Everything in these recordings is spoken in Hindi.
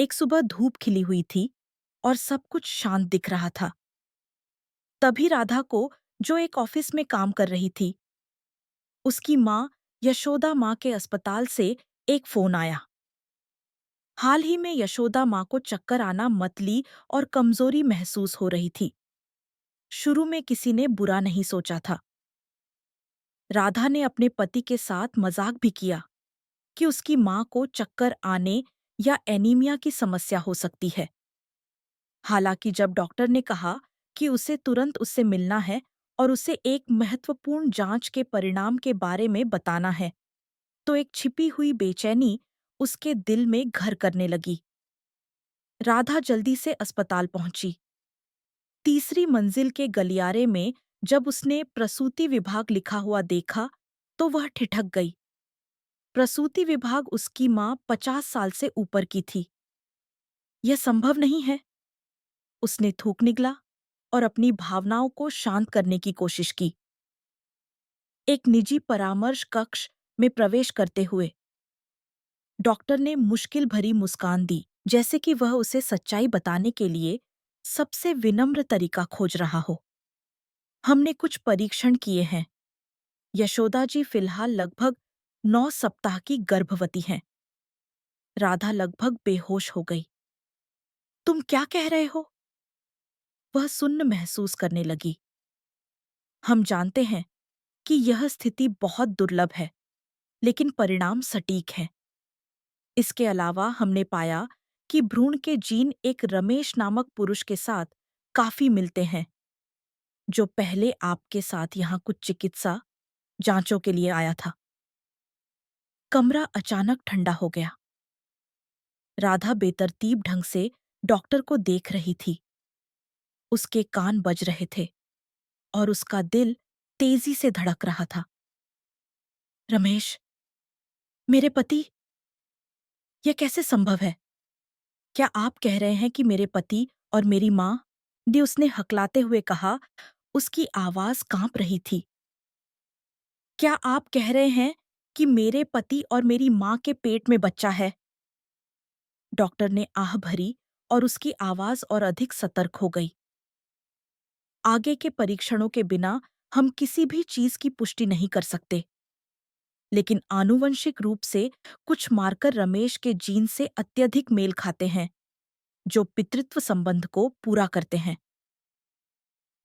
एक सुबह धूप खिली हुई थी और सब कुछ शांत दिख रहा था। तभी राधा को, जो एक ऑफिस में काम कर रही थी, उसकी माँ यशोदा माँ के अस्पताल से एक फोन आया। हाल ही में यशोदा माँ को चक्कर आना, मतली और कमजोरी महसूस हो रही थी। शुरू में किसी ने बुरा नहीं सोचा था। राधा ने अपने पति के साथ मजाक भी किया कि उसकी माँ को चक्कर आने या एनीमिया की समस्या हो सकती है। हालांकि जब डॉक्टर ने कहा कि उसे तुरंत उससे मिलना है और उसे एक महत्वपूर्ण जांच के परिणाम के बारे में बताना है, तो एक छिपी हुई बेचैनी उसके दिल में घर करने लगी। राधा जल्दी से अस्पताल पहुंची। तीसरी मंजिल के गलियारे में जब उसने प्रसूति विभाग लिखा हुआ देखा, तो वह ठिठक गई। प्रसूति विभाग उसकी माँ 50 साल से ऊपर की थी। यह संभव नहीं है। उसने थूक निगला और अपनी भावनाओं को शांत करने की कोशिश की। एक निजी परामर्श कक्ष में प्रवेश करते हुए डॉक्टर ने मुश्किल भरी मुस्कान दी, जैसे कि वह उसे सच्चाई बताने के लिए सबसे विनम्र तरीका खोज रहा हो। हमने कुछ परीक्षण किए हैं। यशोदा जी फिलहाल लगभग 9 सप्ताह की गर्भवती हैं। राधा लगभग बेहोश हो गई। तुम क्या कह रहे हो? वह सुन्न महसूस करने लगी। हम जानते हैं कि यह स्थिति बहुत दुर्लभ है, लेकिन परिणाम सटीक है। इसके अलावा हमने पाया कि भ्रूण के जीन एक रमेश नामक पुरुष के साथ काफी मिलते हैं, जो पहले आपके साथ यहाँ कुछ चिकित्सा जांचों के लिए आया था। कमरा अचानक ठंडा हो गया। राधा बेतरतीब ढंग से डॉक्टर को देख रही थी। उसके कान बज रहे थे और उसका दिल तेजी से धड़क रहा था। रमेश, मेरे पति, यह कैसे संभव है? क्या आप कह रहे हैं कि मेरे पति और मेरी माँ? ने उसने हकलाते हुए कहा। उसकी आवाज कांप रही थी। क्या आप कह रहे हैं कि मेरे पति और मेरी माँ के पेट में बच्चा है? डॉक्टर ने आह भरी और उसकी आवाज और अधिक सतर्क हो गई। आगे के परीक्षणों के बिना हम किसी भी चीज की पुष्टि नहीं कर सकते, लेकिन आनुवंशिक रूप से कुछ मार्कर रमेश के जीन से अत्यधिक मेल खाते हैं, जो पितृत्व संबंध को पूरा करते हैं।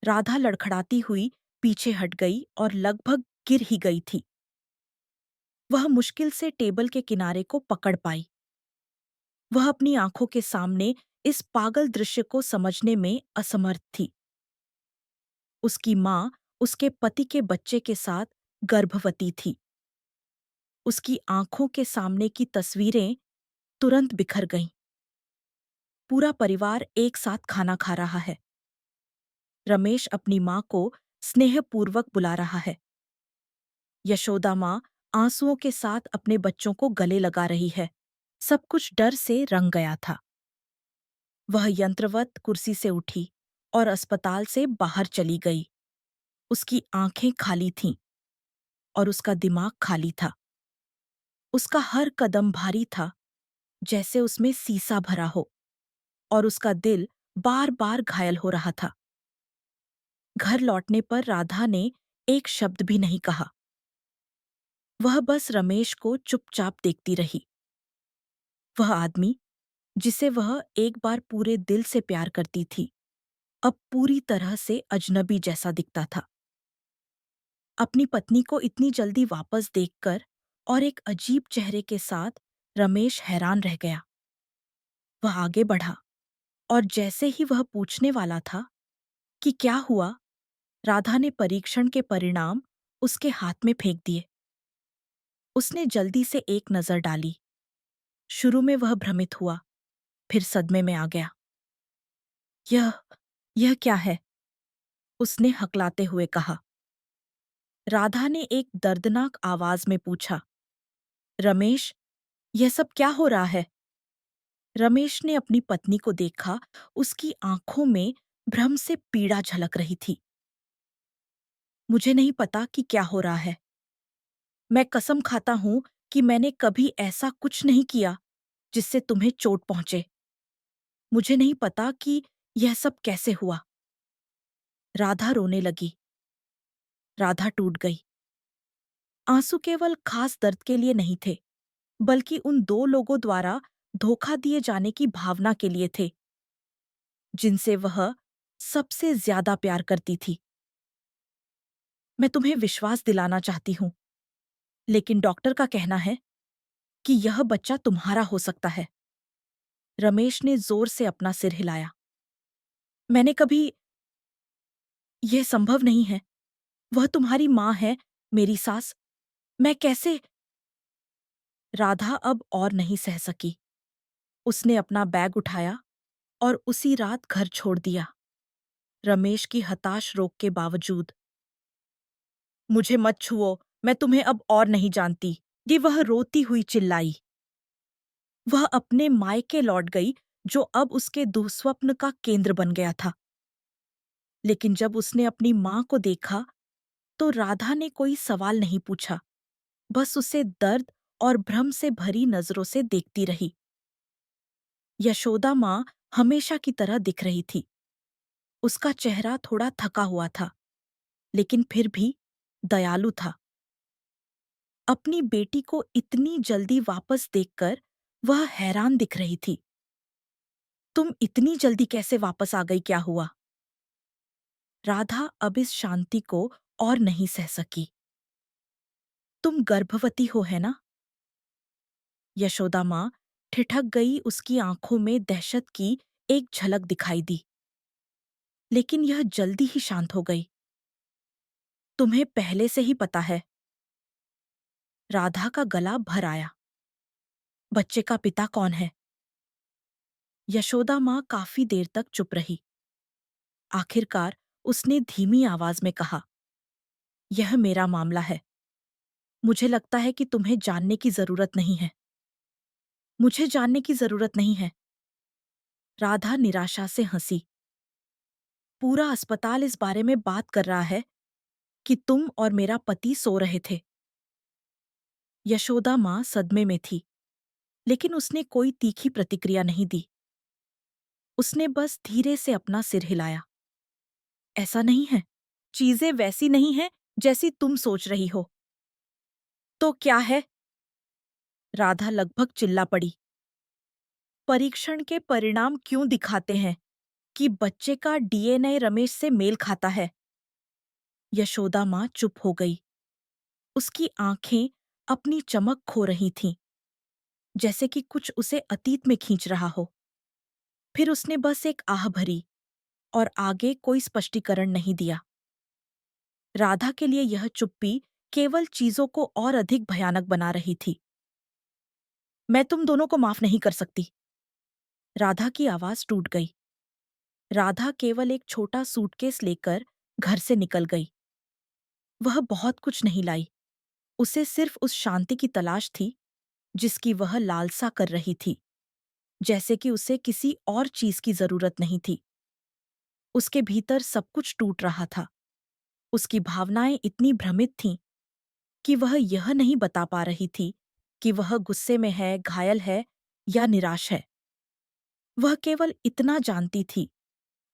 राधा लड़खड़ाती हुई पीछे हट गई और लगभग गिर ही गई थी। वह मुश्किल से टेबल के किनारे को पकड़ पाई। वह अपनी आंखों के सामने इस पागल दृश्य को समझने में असमर्थ थी। उसकी माँ उसके पति के बच्चे के साथ गर्भवती थी। उसकी आंखों के सामने की तस्वीरें तुरंत बिखर गईं। पूरा परिवार एक साथ खाना खा रहा है। रमेश अपनी माँ को स्नेहपूर्वक बुला रहा है। यशोदा माँ आंसुओं के साथ अपने बच्चों को गले लगा रही है। सब कुछ डर से रंग गया था। वह यंत्रवत कुर्सी से उठी और अस्पताल से बाहर चली गई। उसकी आंखें खाली थीं और उसका दिमाग खाली था। उसका हर कदम भारी था, जैसे उसमें सीसा भरा हो, और उसका दिल बार-बार घायल हो रहा था। घर लौटने पर राधा ने एक शब्द भी नहीं कहा। वह बस रमेश को चुपचाप देखती रही। वह आदमी, जिसे वह एक बार पूरे दिल से प्यार करती थी, अब पूरी तरह से अजनबी जैसा दिखता था। अपनी पत्नी को इतनी जल्दी वापस देखकर और एक अजीब चेहरे के साथ रमेश हैरान रह गया। वह आगे बढ़ा और जैसे ही वह पूछने वाला था कि क्या हुआ, राधा ने परीक्षण के परिणाम उसके हाथ में फेंक दिए। उसने जल्दी से एक नजर डाली। शुरू में वह भ्रमित हुआ, फिर सदमे में आ गया। यह यह क्या है? उसने हकलाते हुए कहा। राधा ने एक दर्दनाक आवाज में पूछा, रमेश, यह सब क्या हो रहा है? रमेश ने अपनी पत्नी को देखा। उसकी आंखों में भ्रम से पीड़ा झलक रही थी। मुझे नहीं पता कि क्या हो रहा है। मैं कसम खाता हूं कि मैंने कभी ऐसा कुछ नहीं किया जिससे तुम्हें चोट पहुंचे। मुझे नहीं पता कि यह सब कैसे हुआ। राधा रोने लगी। राधा टूट गई। आंसू केवल खास दर्द के लिए नहीं थे, बल्कि उन दो लोगों द्वारा धोखा दिए जाने की भावना के लिए थे, जिनसे वह सबसे ज्यादा प्यार करती थी। मैं तुम्हें विश्वास दिलाना चाहती हूँ, लेकिन डॉक्टर का कहना है कि यह बच्चा तुम्हारा हो सकता है। रमेश ने जोर से अपना सिर हिलाया। मैंने कभी यह संभव नहीं है। वह तुम्हारी माँ है, मेरी सास। मैं कैसे? राधा अब और नहीं सह सकी। उसने अपना बैग उठाया और उसी रात घर छोड़ दिया, रमेश की हताश रोक के बावजूद। मुझे मत छुओ, मैं तुम्हें अब और नहीं जानती, ये वह रोती हुई चिल्लाई। वह अपने मायके लौट गई, जो अब उसके दुःस्वप्न का केंद्र बन गया था। लेकिन जब उसने अपनी मां को देखा, तो राधा ने कोई सवाल नहीं पूछा, बस उसे दर्द और भ्रम से भरी नजरों से देखती रही। यशोदा मां हमेशा की तरह दिख रही थी। उसका चेहरा थोड़ा थका हुआ था, लेकिन फिर भी दयालु था। अपनी बेटी को इतनी जल्दी वापस देखकर वह हैरान दिख रही थी। तुम इतनी जल्दी कैसे वापस आ गई, क्या हुआ? राधा अब इस शांति को और नहीं सह सकी। तुम गर्भवती हो, है ना? यशोदा मां ठिठक गई। उसकी आंखों में दहशत की एक झलक दिखाई दी, लेकिन यह जल्दी ही शांत हो गई। तुम्हें पहले से ही पता है। राधा का गला भर आया। बच्चे का पिता कौन है? यशोदा मां काफी देर तक चुप रही। आखिरकार उसने धीमी आवाज में कहा, यह मेरा मामला है। मुझे लगता है कि तुम्हें जानने की जरूरत नहीं है। मुझे जानने की जरूरत नहीं है। राधा निराशा से हंसी। पूरा अस्पताल इस बारे में बात कर रहा है कि तुम और मेरा पति सो रहे थे। यशोदा मां सदमे में थी, लेकिन उसने कोई तीखी प्रतिक्रिया नहीं दी। उसने बस धीरे से अपना सिर हिलाया। ऐसा नहीं है। चीजें वैसी नहीं हैं जैसी तुम सोच रही हो। तो क्या है? राधा लगभग चिल्ला पड़ी। परीक्षण के परिणाम क्यों दिखाते हैं कि बच्चे का डीएनए रमेश से मेल खाता है? यशोदा मां चुप हो गई। उसकी आंखें अपनी चमक खो रही थीं, जैसे कि कुछ उसे अतीत में खींच रहा हो। फिर उसने बस एक आह भरी और आगे कोई स्पष्टीकरण नहीं दिया। राधा के लिए यह चुप्पी केवल चीजों को और अधिक भयानक बना रही थी। मैं तुम दोनों को माफ नहीं कर सकती। राधा की आवाज टूट गई। राधा केवल एक छोटा सूटकेस लेकर घर से निकल गई। वह बहुत कुछ नहीं लाई। उसे सिर्फ उस शांति की तलाश थी जिसकी वह लालसा कर रही थी, जैसे कि उसे किसी और चीज की जरूरत नहीं थी। उसके भीतर सब कुछ टूट रहा था। उसकी भावनाएं इतनी भ्रमित थीं कि वह यह नहीं बता पा रही थी कि वह गुस्से में है, घायल है या निराश है। वह केवल इतना जानती थी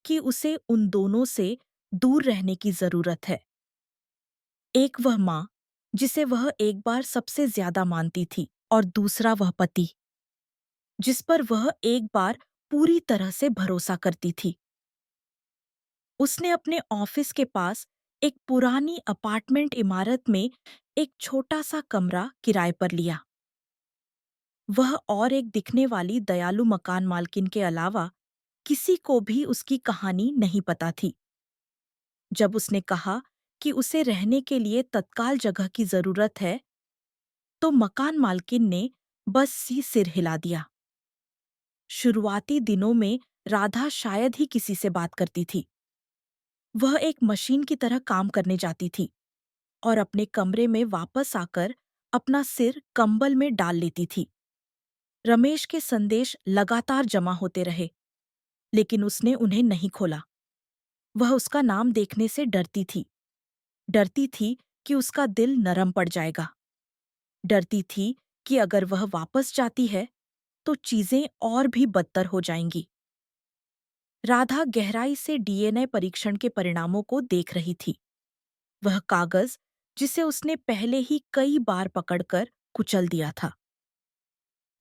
कि उसे उन दोनों से दूर रहने की जरूरत है। एक वह माँ, जिसे वह एक बार सबसे ज्यादा मानती थी, और दूसरा वह पति, जिस पर वह एक बार पूरी तरह से भरोसा करती थी। उसने अपने ऑफिस के पास एक पुरानी अपार्टमेंट इमारत में एक छोटा सा कमरा किराए पर लिया। वह और एक दिखने वाली दयालु मकान मालकिन के अलावा किसी को भी उसकी कहानी नहीं पता थी। जब उसने कहा कि उसे रहने के लिए तत्काल जगह की जरूरत है, तो मकान मालकिन ने बस सिर हिला दिया। शुरुआती दिनों में राधा शायद ही किसी से बात करती थी। वह एक मशीन की तरह काम करने जाती थी और अपने कमरे में वापस आकर अपना सिर कंबल में डाल लेती थी। रमेश के संदेश लगातार जमा होते रहे, लेकिन उसने उन्हें नहीं खोला। वह उसका नाम देखने से डरती थी। डरती थी कि उसका दिल नरम पड़ जाएगा। डरती थी कि अगर वह वापस जाती है, तो चीजें और भी बदतर हो जाएंगी। राधा गहराई से डीएनए परीक्षण के परिणामों को देख रही थी। वह कागज, जिसे उसने पहले ही कई बार पकड़कर कुचल दिया था।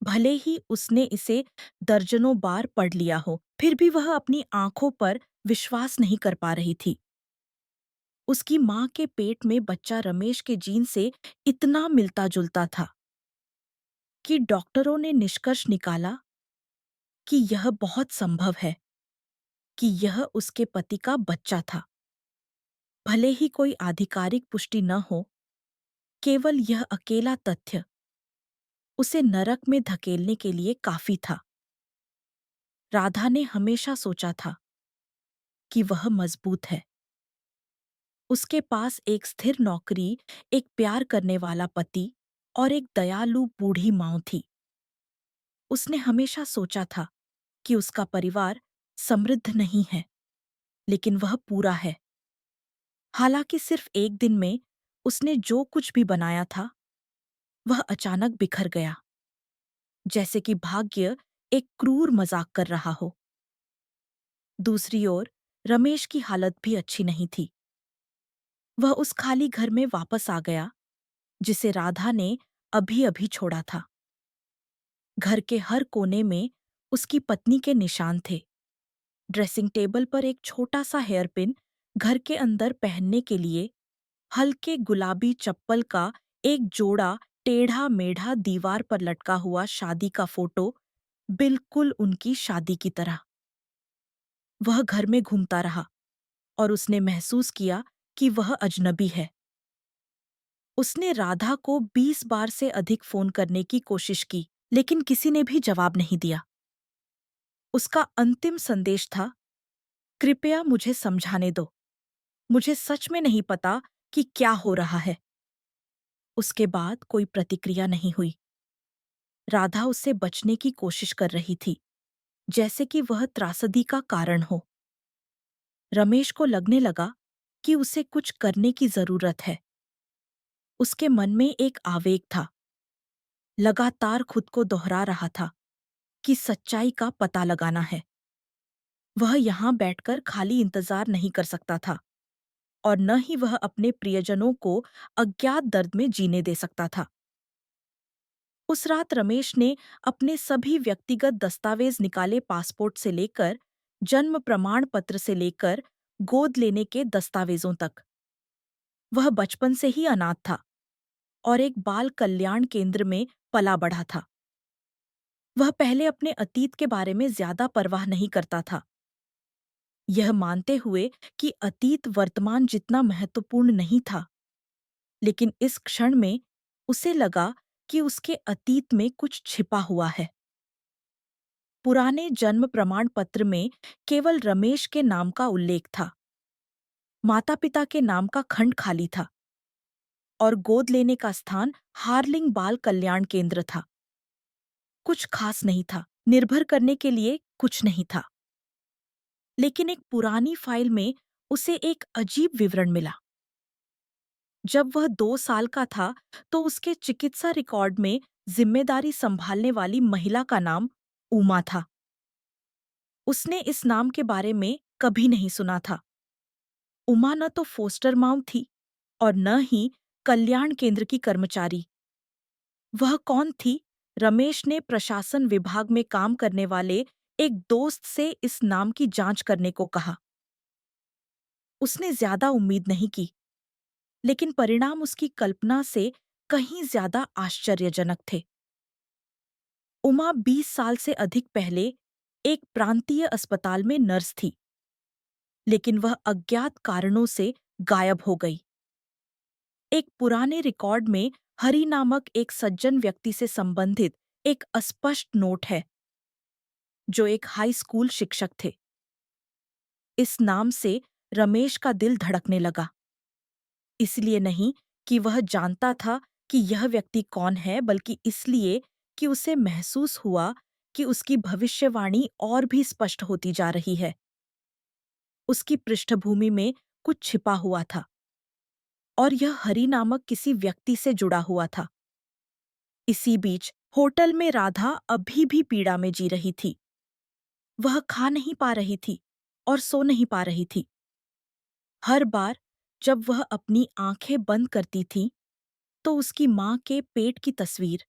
भले ही उसने इसे दर्जनों बार पढ़ लिया हो, फिर भी वह अपनी आंखों पर विश्वास नहीं कर पा रही थी। उसकी मां के पेट में बच्चा रमेश के जीन से इतना मिलता-जुलता था कि डॉक्टरों ने निष्कर्ष निकाला कि यह बहुत संभव है कि यह उसके पति का बच्चा था। भले ही कोई आधिकारिक पुष्टि न हो, केवल यह अकेला तथ्य उसे नरक में धकेलने के लिए काफी था। राधा ने हमेशा सोचा था कि वह मजबूत है। उसके पास एक स्थिर नौकरी, एक प्यार करने वाला पति और एक दयालु बूढ़ी माँ थी। उसने हमेशा सोचा था कि उसका परिवार समृद्ध नहीं है, लेकिन वह पूरा है। हालांकि सिर्फ एक दिन में उसने जो कुछ भी बनाया था, वह अचानक बिखर गया, जैसे कि भाग्य एक क्रूर मजाक कर रहा हो। दूसरी ओर रमेश की हालत भी अच्छी नहीं थी। वह उस खाली घर में वापस आ गया जिसे राधा ने अभी-अभी छोड़ा था। घर के हर कोने में उसकी पत्नी के निशान थे। ड्रेसिंग टेबल पर एक छोटा सा हेयरपिन, घर के अंदर पहनने के लिए हल्के गुलाबी चप्पल का एक जोड़ा, टेढ़ा मेढ़ा दीवार पर लटका हुआ शादी का फोटो, बिल्कुल उनकी शादी की तरह। वह घर में घूमता रहा और उसने महसूस किया कि वह अजनबी है। उसने राधा को 20 बार से अधिक फोन करने की कोशिश की, लेकिन किसी ने भी जवाब नहीं दिया। उसका अंतिम संदेश था, कृपया मुझे समझाने दो। मुझे सच में नहीं पता कि क्या हो रहा है। उसके बाद कोई प्रतिक्रिया नहीं हुई। राधा उससे बचने की कोशिश कर रही थी, जैसे कि वह त्रासदी का कारण हो। रमेश को लगने लगा कि उसे कुछ करने की जरूरत है। उसके मन में एक आवेग था, लगातार खुद को दोहरा रहा था कि सच्चाई का पता लगाना है। वह यहाँ बैठकर खाली इंतजार नहीं कर सकता था और न ही वह अपने प्रियजनों को अज्ञात दर्द में जीने दे सकता था। उस रात रमेश ने अपने सभी व्यक्तिगत दस्तावेज निकाले, पासपोर्ट से लेकर जन्म प्रमाण पत्र से लेकर गोद लेने के दस्तावेजों तक। वह बचपन से ही अनाथ था और एक बाल कल्याण केंद्र में पला बढ़ा था। वह पहले अपने अतीत के बारे में ज्यादा परवाह नहीं करता था, यह मानते हुए कि अतीत वर्तमान जितना महत्वपूर्ण नहीं था। लेकिन इस क्षण में उसे लगा कि उसके अतीत में कुछ छिपा हुआ है। पुराने जन्म प्रमाण पत्र में केवल रमेश के नाम का उल्लेख था। माता-पिता के नाम का खंड खाली था और गोद लेने का स्थान हार्लिंग बाल कल्याण केंद्र था। कुछ खास नहीं था, निर्भर करने के लिए कुछ नहीं था। लेकिन एक पुरानी फाइल में उसे एक अजीब विवरण मिला। जब वह 2 साल का था, तो उसके चिकित्सा रिकॉर्ड में जिम्मेदारी संभालने वाली महिला का नाम उमा था। उसने इस नाम के बारे में कभी नहीं सुना था। उमा न तो फोस्टर माँ थी और न ही कल्याण केंद्र की कर्मचारी। वह कौन थी? रमेश ने प्रशासन विभाग में काम करने वाले एक दोस्त से इस नाम की जांच करने को कहा। उसने ज्यादा उम्मीद नहीं की, लेकिन परिणाम उसकी कल्पना से कहीं ज्यादा आश्चर्यजनक थे। उमा 20 साल से अधिक पहले एक प्रांतीय अस्पताल में नर्स थी, लेकिन वह अज्ञात कारणों से गायब हो गई। एक पुराने रिकॉर्ड में हरि नामक एक सज्जन व्यक्ति से संबंधित एक अस्पष्ट नोट है, जो एक हाई स्कूल शिक्षक थे। इस नाम से रमेश का दिल धड़कने लगा। इसलिए नहीं कि वह जानता था कि यह व्यक्ति कौन है, बल्कि इसलिए कि उसे महसूस हुआ कि उसकी भविष्यवाणी और भी स्पष्ट होती जा रही है। उसकी पृष्ठभूमि में कुछ छिपा हुआ था और यह हरि नामक किसी व्यक्ति से जुड़ा हुआ था। इसी बीच होटल में राधा अभी भी पीड़ा में जी रही थी। वह खा नहीं पा रही थी, और सो नहीं पा रही थी। हर बार जब वह अपनी आंखें बंद करती थी, तो उसकी माँ के पेट की तस्वीर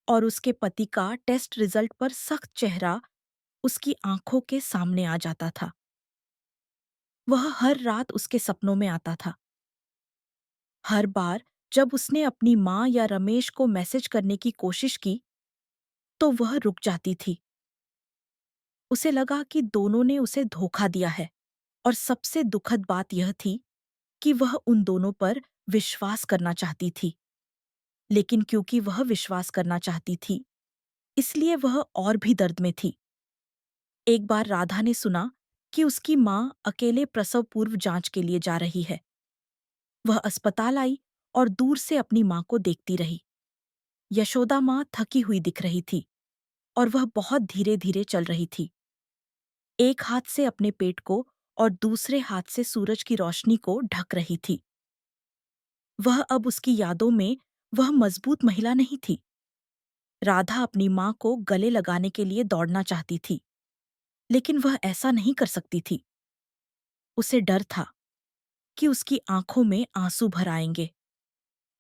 और उसके पति का टेस्ट रिजल्ट पर सख्त चेहरा उसकी आंखों के सामने आ जाता था। वह हर रात उसके सपनों में आता था। हर बार जब उसने अपनी माँ या रमेश को मैसेज करने की कोशिश की, तो वह रुक जाती थी। उसे लगा कि दोनों ने उसे धोखा दिया है, और सबसे दुखद बात यह थी कि वह उन दोनों पर विश्वास करना चाहती थी। लेकिन क्योंकि वह विश्वास करना चाहती थी, इसलिए वह और भी दर्द में थी। एक बार राधा ने सुना कि उसकी माँ अकेले प्रसव पूर्व जांच के लिए जा रही है। वह अस्पताल आई और दूर से अपनी माँ को देखती रही। यशोदा माँ थकी हुई दिख रही थी और वह बहुत धीरे-धीरे चल रही थी। एक हाथ से अपने पेट को और दूसरे हाथ से सूरज की रोशनी को ढक रही थी। वह अब उसकी यादों में वह मजबूत महिला नहीं थी। राधा अपनी माँ को गले लगाने के लिए दौड़ना चाहती थी, लेकिन वह ऐसा नहीं कर सकती थी। उसे डर था कि उसकी आंखों में आंसू भर आएंगे।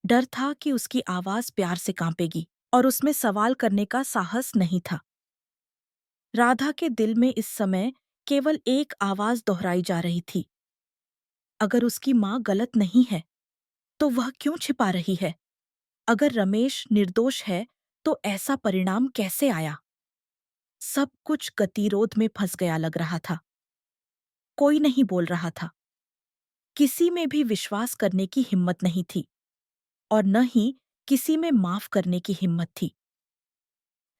डर था कि उसकी आवाज प्यार से कांपेगी और उसमें सवाल करने का साहस नहीं था। राधा के दिल में इस समय केवल एक आवाज दोहराई जा रही थी। अगर उसकी माँ गलत नहीं है, तो वह क्यों छिपा रही है? अगर रमेश निर्दोष है, तो ऐसा परिणाम कैसे आया? सब कुछ गतिरोध में फंस गया लग रहा था। कोई नहीं बोल रहा था। किसी में भी विश्वास करने की हिम्मत नहीं थी, और न ही किसी में माफ करने की हिम्मत थी।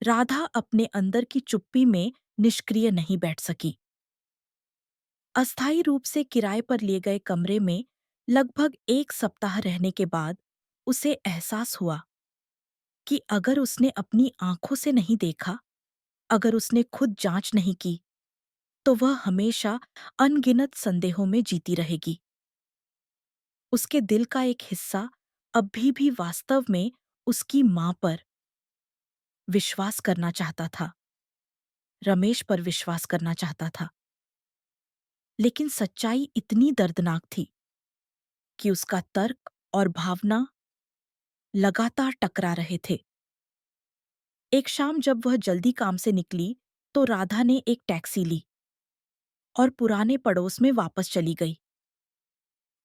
राधा अपने अंदर की चुप्पी में निष्क्रिय नहीं बैठ सकी। अस्थायी रूप से किराए पर लिए गए कमरे में लगभग 1 सप्ताह रहने के बाद उसे एहसास हुआ कि अगर उसने अपनी आंखों से नहीं देखा, अगर उसने खुद जांच नहीं की, तो वह हमेशा अनगिनत संदेहों में जीती रहेगी। उसके दिल का एक हिस्सा अभी भी वास्तव में उसकी मां पर विश्वास करना चाहता था, रमेश पर विश्वास करना चाहता था। लेकिन सच्चाई इतनी दर्दनाक थी कि उसका तर्क और भावना लगातार टकरा रहे थे। एक शाम जब वह जल्दी काम से निकली, तो राधा ने एक टैक्सी ली और पुराने पड़ोस में वापस चली गई।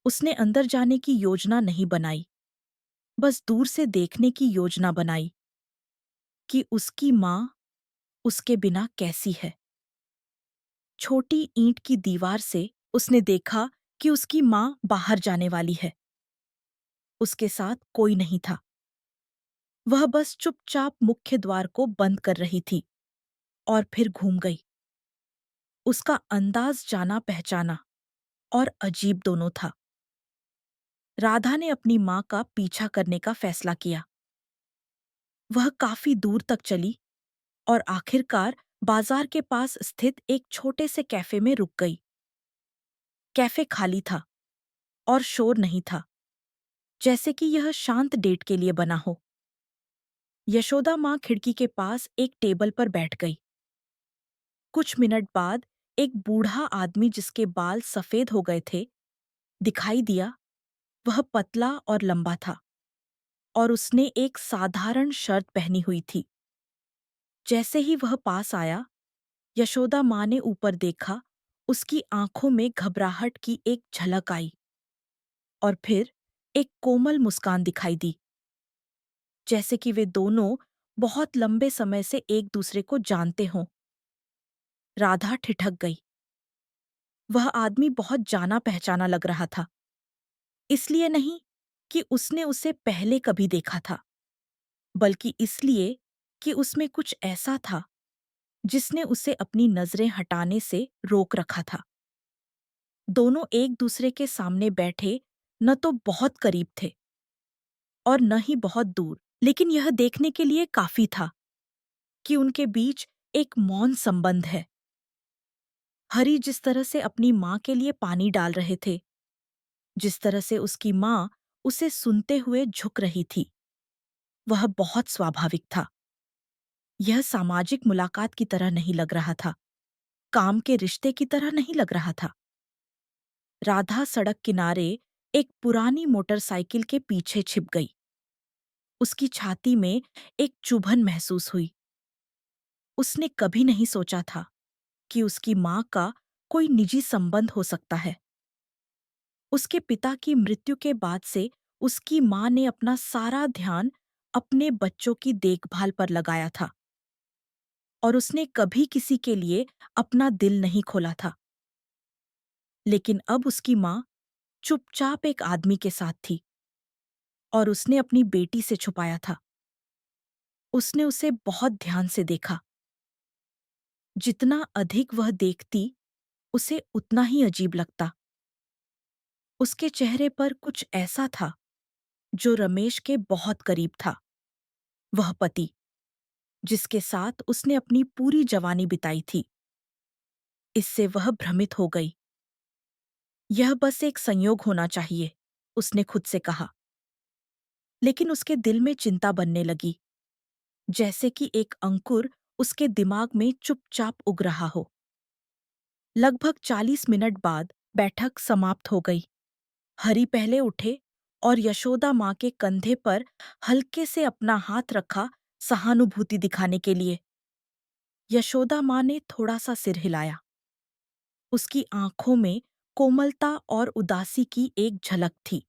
उसने अंदर जाने की योजना नहीं बनाई, बस दूर से देखने की योजना बनाई कि उसकी माँ उसके बिना कैसी है। छोटी ईंट की दीवार से उसने देखा कि उसकी माँ बाहर जाने वाली है। उसके साथ कोई नहीं था। वह बस चुपचाप मुख्य द्वार को बंद कर रही थी और फिर घूम गई। उसका अंदाज जाना पहचाना और अजीब दोनों था। राधा ने अपनी माँ का पीछा करने का फैसला किया। वह काफी दूर तक चली और आखिरकार बाजार के पास स्थित एक छोटे से कैफे में रुक गई। कैफे खाली था और शोर नहीं था, जैसे कि यह शांत डेट के लिए बना हो। यशोदा माँ खिड़की के पास एक टेबल पर बैठ गई। कुछ मिनट बाद एक बूढ़ा आदमी जिसके बाल सफेद हो गए थे, दिखाई दिया। वह पतला और लंबा था और उसने एक साधारण शर्ट पहनी हुई थी। जैसे ही वह पास आया, यशोदा माँ ने ऊपर देखा। उसकी आंखों में घबराहट की एक झलक आई और फिर एक कोमल मुस्कान दिखाई दी, जैसे कि वे दोनों बहुत लंबे समय से एक दूसरे को जानते हों। राधा ठिठक गई। वह आदमी बहुत जाना पहचाना लग रहा था। इसलिए नहीं कि उसने उसे पहले कभी देखा था, बल्कि इसलिए कि उसमें कुछ ऐसा था जिसने उसे अपनी नजरें हटाने से रोक रखा था। दोनों एक दूसरे के सामने बैठे न तो बहुत करीब थे और न ही बहुत दूर, लेकिन यह देखने के लिए काफी था कि उनके बीच एक मौन संबंध है। हरि जिस तरह से अपनी माँ के लिए पानी डाल रहे थे, जिस तरह से उसकी माँ उसे सुनते हुए झुक रही थी, वह बहुत स्वाभाविक था। यह सामाजिक मुलाकात की तरह नहीं लग रहा था। काम के रिश्ते की तरह नहीं लग रहा था। राधा सड़क किनारे एक पुरानी मोटरसाइकिल के पीछे छिप गई। उसकी छाती में एक चुभन महसूस हुई। उसने कभी नहीं सोचा था कि उसकी माँ का कोई निजी संबंध हो सकता है। उसके पिता की मृत्यु के बाद से उसकी माँ ने अपना सारा ध्यान अपने बच्चों की देखभाल पर लगाया था और उसने कभी किसी के लिए अपना दिल नहीं खोला था। लेकिन अब उसकी माँ चुपचाप एक आदमी के साथ थी और उसने अपनी बेटी से छुपाया था। उसने उसे बहुत ध्यान से देखा। जितना अधिक वह देखती, उसे उतना ही अजीब लगता। उसके चेहरे पर कुछ ऐसा था जो रमेश के बहुत करीब था। वह पति, जिसके साथ उसने अपनी पूरी जवानी बिताई थी। इससे वह भ्रमित हो गई। यह बस एक संयोग होना चाहिए, उसने खुद से कहा। लेकिन उसके दिल में चिंता बनने लगी, जैसे कि एक अंकुर उसके दिमाग में चुपचाप उग रहा हो। लगभग 40 मिनट बाद बैठक समाप्त हो गई। हरि पहले उठे और यशोदा माँ के कंधे पर हल्के से अपना हाथ रखा, सहानुभूति दिखाने के लिए। यशोदा माँ ने थोड़ा सा सिर हिलाया। उसकी आंखों में कोमलता और उदासी की एक झलक थी।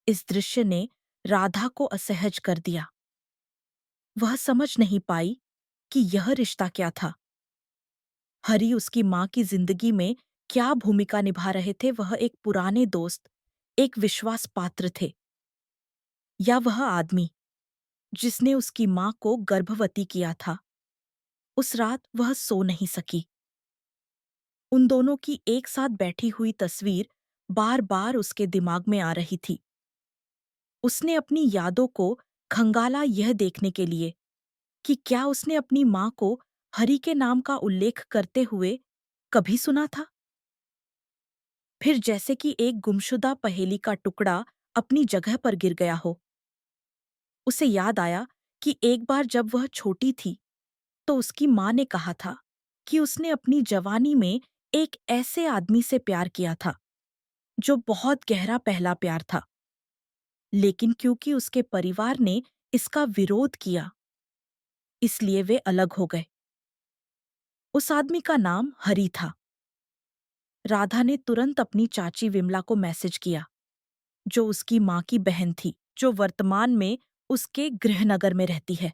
इस दृश्य ने राधा को असहज कर दिया। वह समझ नहीं पाई कि यह रिश्ता क्या था। हरि उसकी माँ की जिंदगी में क्या भूमिका निभा रहे थे? वह एक पुराने दोस्त, एक विश्वास पात्र थे, या वह आदमी जिसने उसकी माँ को गर्भवती किया था? उस रात वह सो नहीं सकी। उन दोनों की एक साथ बैठी हुई तस्वीर बार बार उसके दिमाग में आ रही थी। उसने अपनी यादों को खंगाला, यह देखने के लिए कि क्या उसने अपनी माँ को हरि के नाम का उल्लेख करते हुए कभी सुना था। फिर जैसे कि एक गुमशुदा पहेली का टुकड़ा अपनी जगह पर गिर गया हो, उसे याद आया कि एक बार जब वह छोटी थी तो उसकी माँ ने कहा था कि उसने अपनी जवानी में एक ऐसे आदमी से प्यार किया था जो बहुत गहरा पहला प्यार था। लेकिन क्योंकि उसके परिवार ने इसका विरोध किया, इसलिए वे अलग हो गए। उस आदमी का नाम हरि था। राधा ने तुरंत अपनी चाची विमला को मैसेज किया, जो उसकी माँ की बहन थी, जो वर्तमान में उसके गृहनगर में रहती है।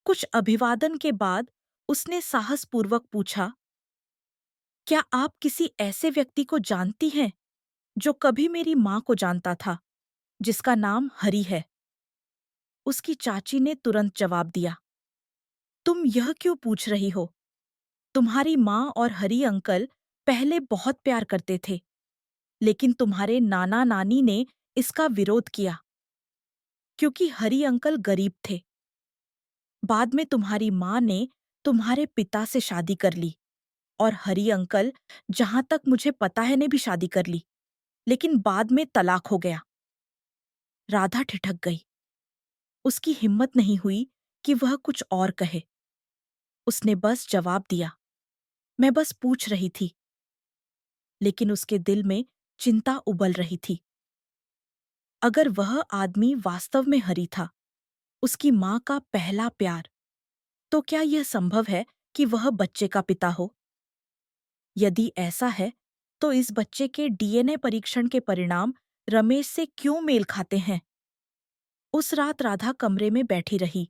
कुछ अभिवादन के बाद उसने साहसपूर्वक पूछा, क्या आप किसी ऐसे व्यक्ति को जानती हैं जो कभी मेरी माँ को जानता था, जिसका नाम हरि है? उसकी चाची ने तुरंत जवाब दिया, तुम यह क्यों पूछ रही हो? तुम्हारी माँ और हरि अंकल पहले बहुत प्यार करते थे, लेकिन तुम्हारे नाना नानी ने इसका विरोध किया क्योंकि हरि अंकल गरीब थे। बाद में तुम्हारी माँ ने तुम्हारे पिता से शादी कर ली और हरि अंकल, जहां तक मुझे पता है, ने भी शादी कर ली, लेकिन बाद में तलाक हो गया। राधा ठिठक गई। उसकी हिम्मत नहीं हुई कि वह कुछ और कहे। उसने बस जवाब दिया, मैं बस पूछ रही थी। लेकिन उसके दिल में चिंता उबल रही थी। अगर वह आदमी वास्तव में हरि था, उसकी माँ का पहला प्यार, तो क्या यह संभव है कि वह बच्चे का पिता हो? यदि ऐसा है, तो इस बच्चे के डीएनए परीक्षण के परिणाम रमेश से क्यों मेल खाते हैं? उस रात राधा कमरे में बैठी रही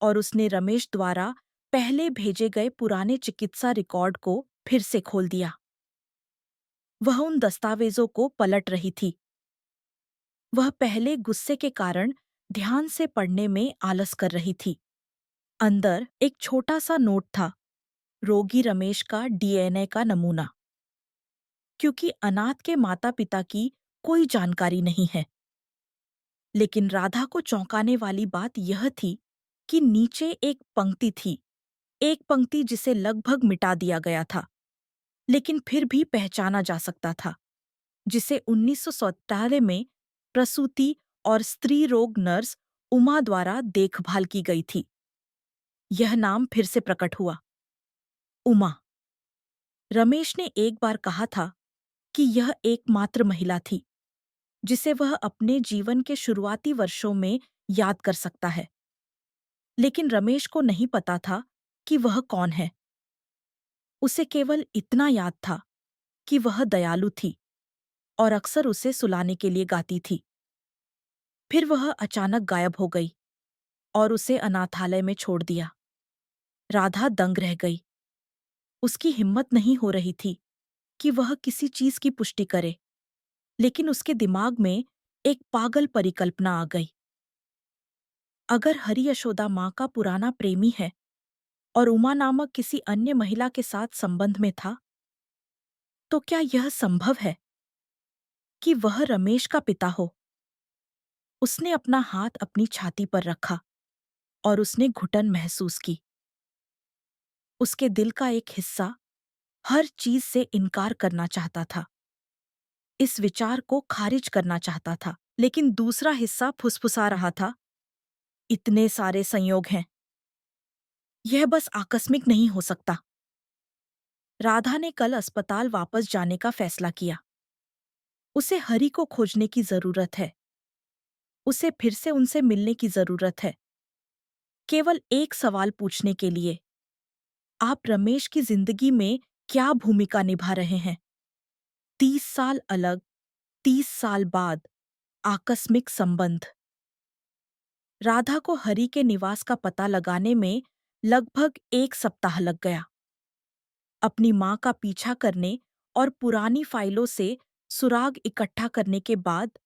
और उसने रमेश द्वारा पहले भेजे गए पुराने चिकित्सा रिकॉर्ड को फिर से खोल दिया। वह उन दस्तावेजों को पलट रही थी। वह पहले गुस्से के कारण ध्यान से पढ़ने में आलस कर रही थी। अंदर एक छोटा सा नोट था, रोगी रमेश का डीएनए का नमूना। क्योंकि अनाथ के माता पिता की कोई जानकारी नहीं है। लेकिन राधा को चौंकाने वाली बात यह थी कि नीचे एक पंक्ति थी, एक पंक्ति जिसे लगभग मिटा दिया गया था, लेकिन फिर भी पहचाना जा सकता था, जिसे 1997 में प्रसूति और स्त्री रोग नर्स उमा द्वारा देखभाल की गई थी। यह नाम फिर से प्रकट हुआ, उमा। रमेश ने एक बार कहा था कि यह एकमात्र महिला थी जिसे वह अपने जीवन के शुरुआती वर्षों में याद कर सकता है। लेकिन रमेश को नहीं पता था कि वह कौन है। उसे केवल इतना याद था कि वह दयालु थी और अक्सर उसे सुलाने के लिए गाती थी। फिर वह अचानक गायब हो गई और उसे अनाथालय में छोड़ दिया। राधा दंग रह गई। उसकी हिम्मत नहीं हो रही थी कि वह किसी चीज की पुष्टि करे, लेकिन उसके दिमाग में एक पागल परिकल्पना आ गई। अगर हरि यशोदा माँ का पुराना प्रेमी है और उमा नामक किसी अन्य महिला के साथ संबंध में था, तो क्या यह संभव है कि वह रमेश का पिता हो? उसने अपना हाथ अपनी छाती पर रखा और उसने घुटन महसूस की। उसके दिल का एक हिस्सा हर चीज से इनकार करना चाहता था, इस विचार को खारिज करना चाहता था, लेकिन दूसरा हिस्सा फुसफुसा रहा था, इतने सारे संयोग हैं, यह बस आकस्मिक नहीं हो सकता। राधा ने कल अस्पताल वापस जाने का फैसला किया। उसे हरि को खोजने की जरूरत है। उसे फिर से उनसे मिलने की जरूरत है, केवल एक सवाल पूछने के लिए, आप रमेश की जिंदगी में क्या भूमिका निभा रहे हैं? 30 साल अलग, 30 साल बाद, आकस्मिक संबंध। राधा को हरि के निवास का पता लगाने में लगभग 1 सप्ताह लग गया। अपनी माँ का पीछा करने और पुरानी फाइलों से सुराग इकट्ठा करने के बाद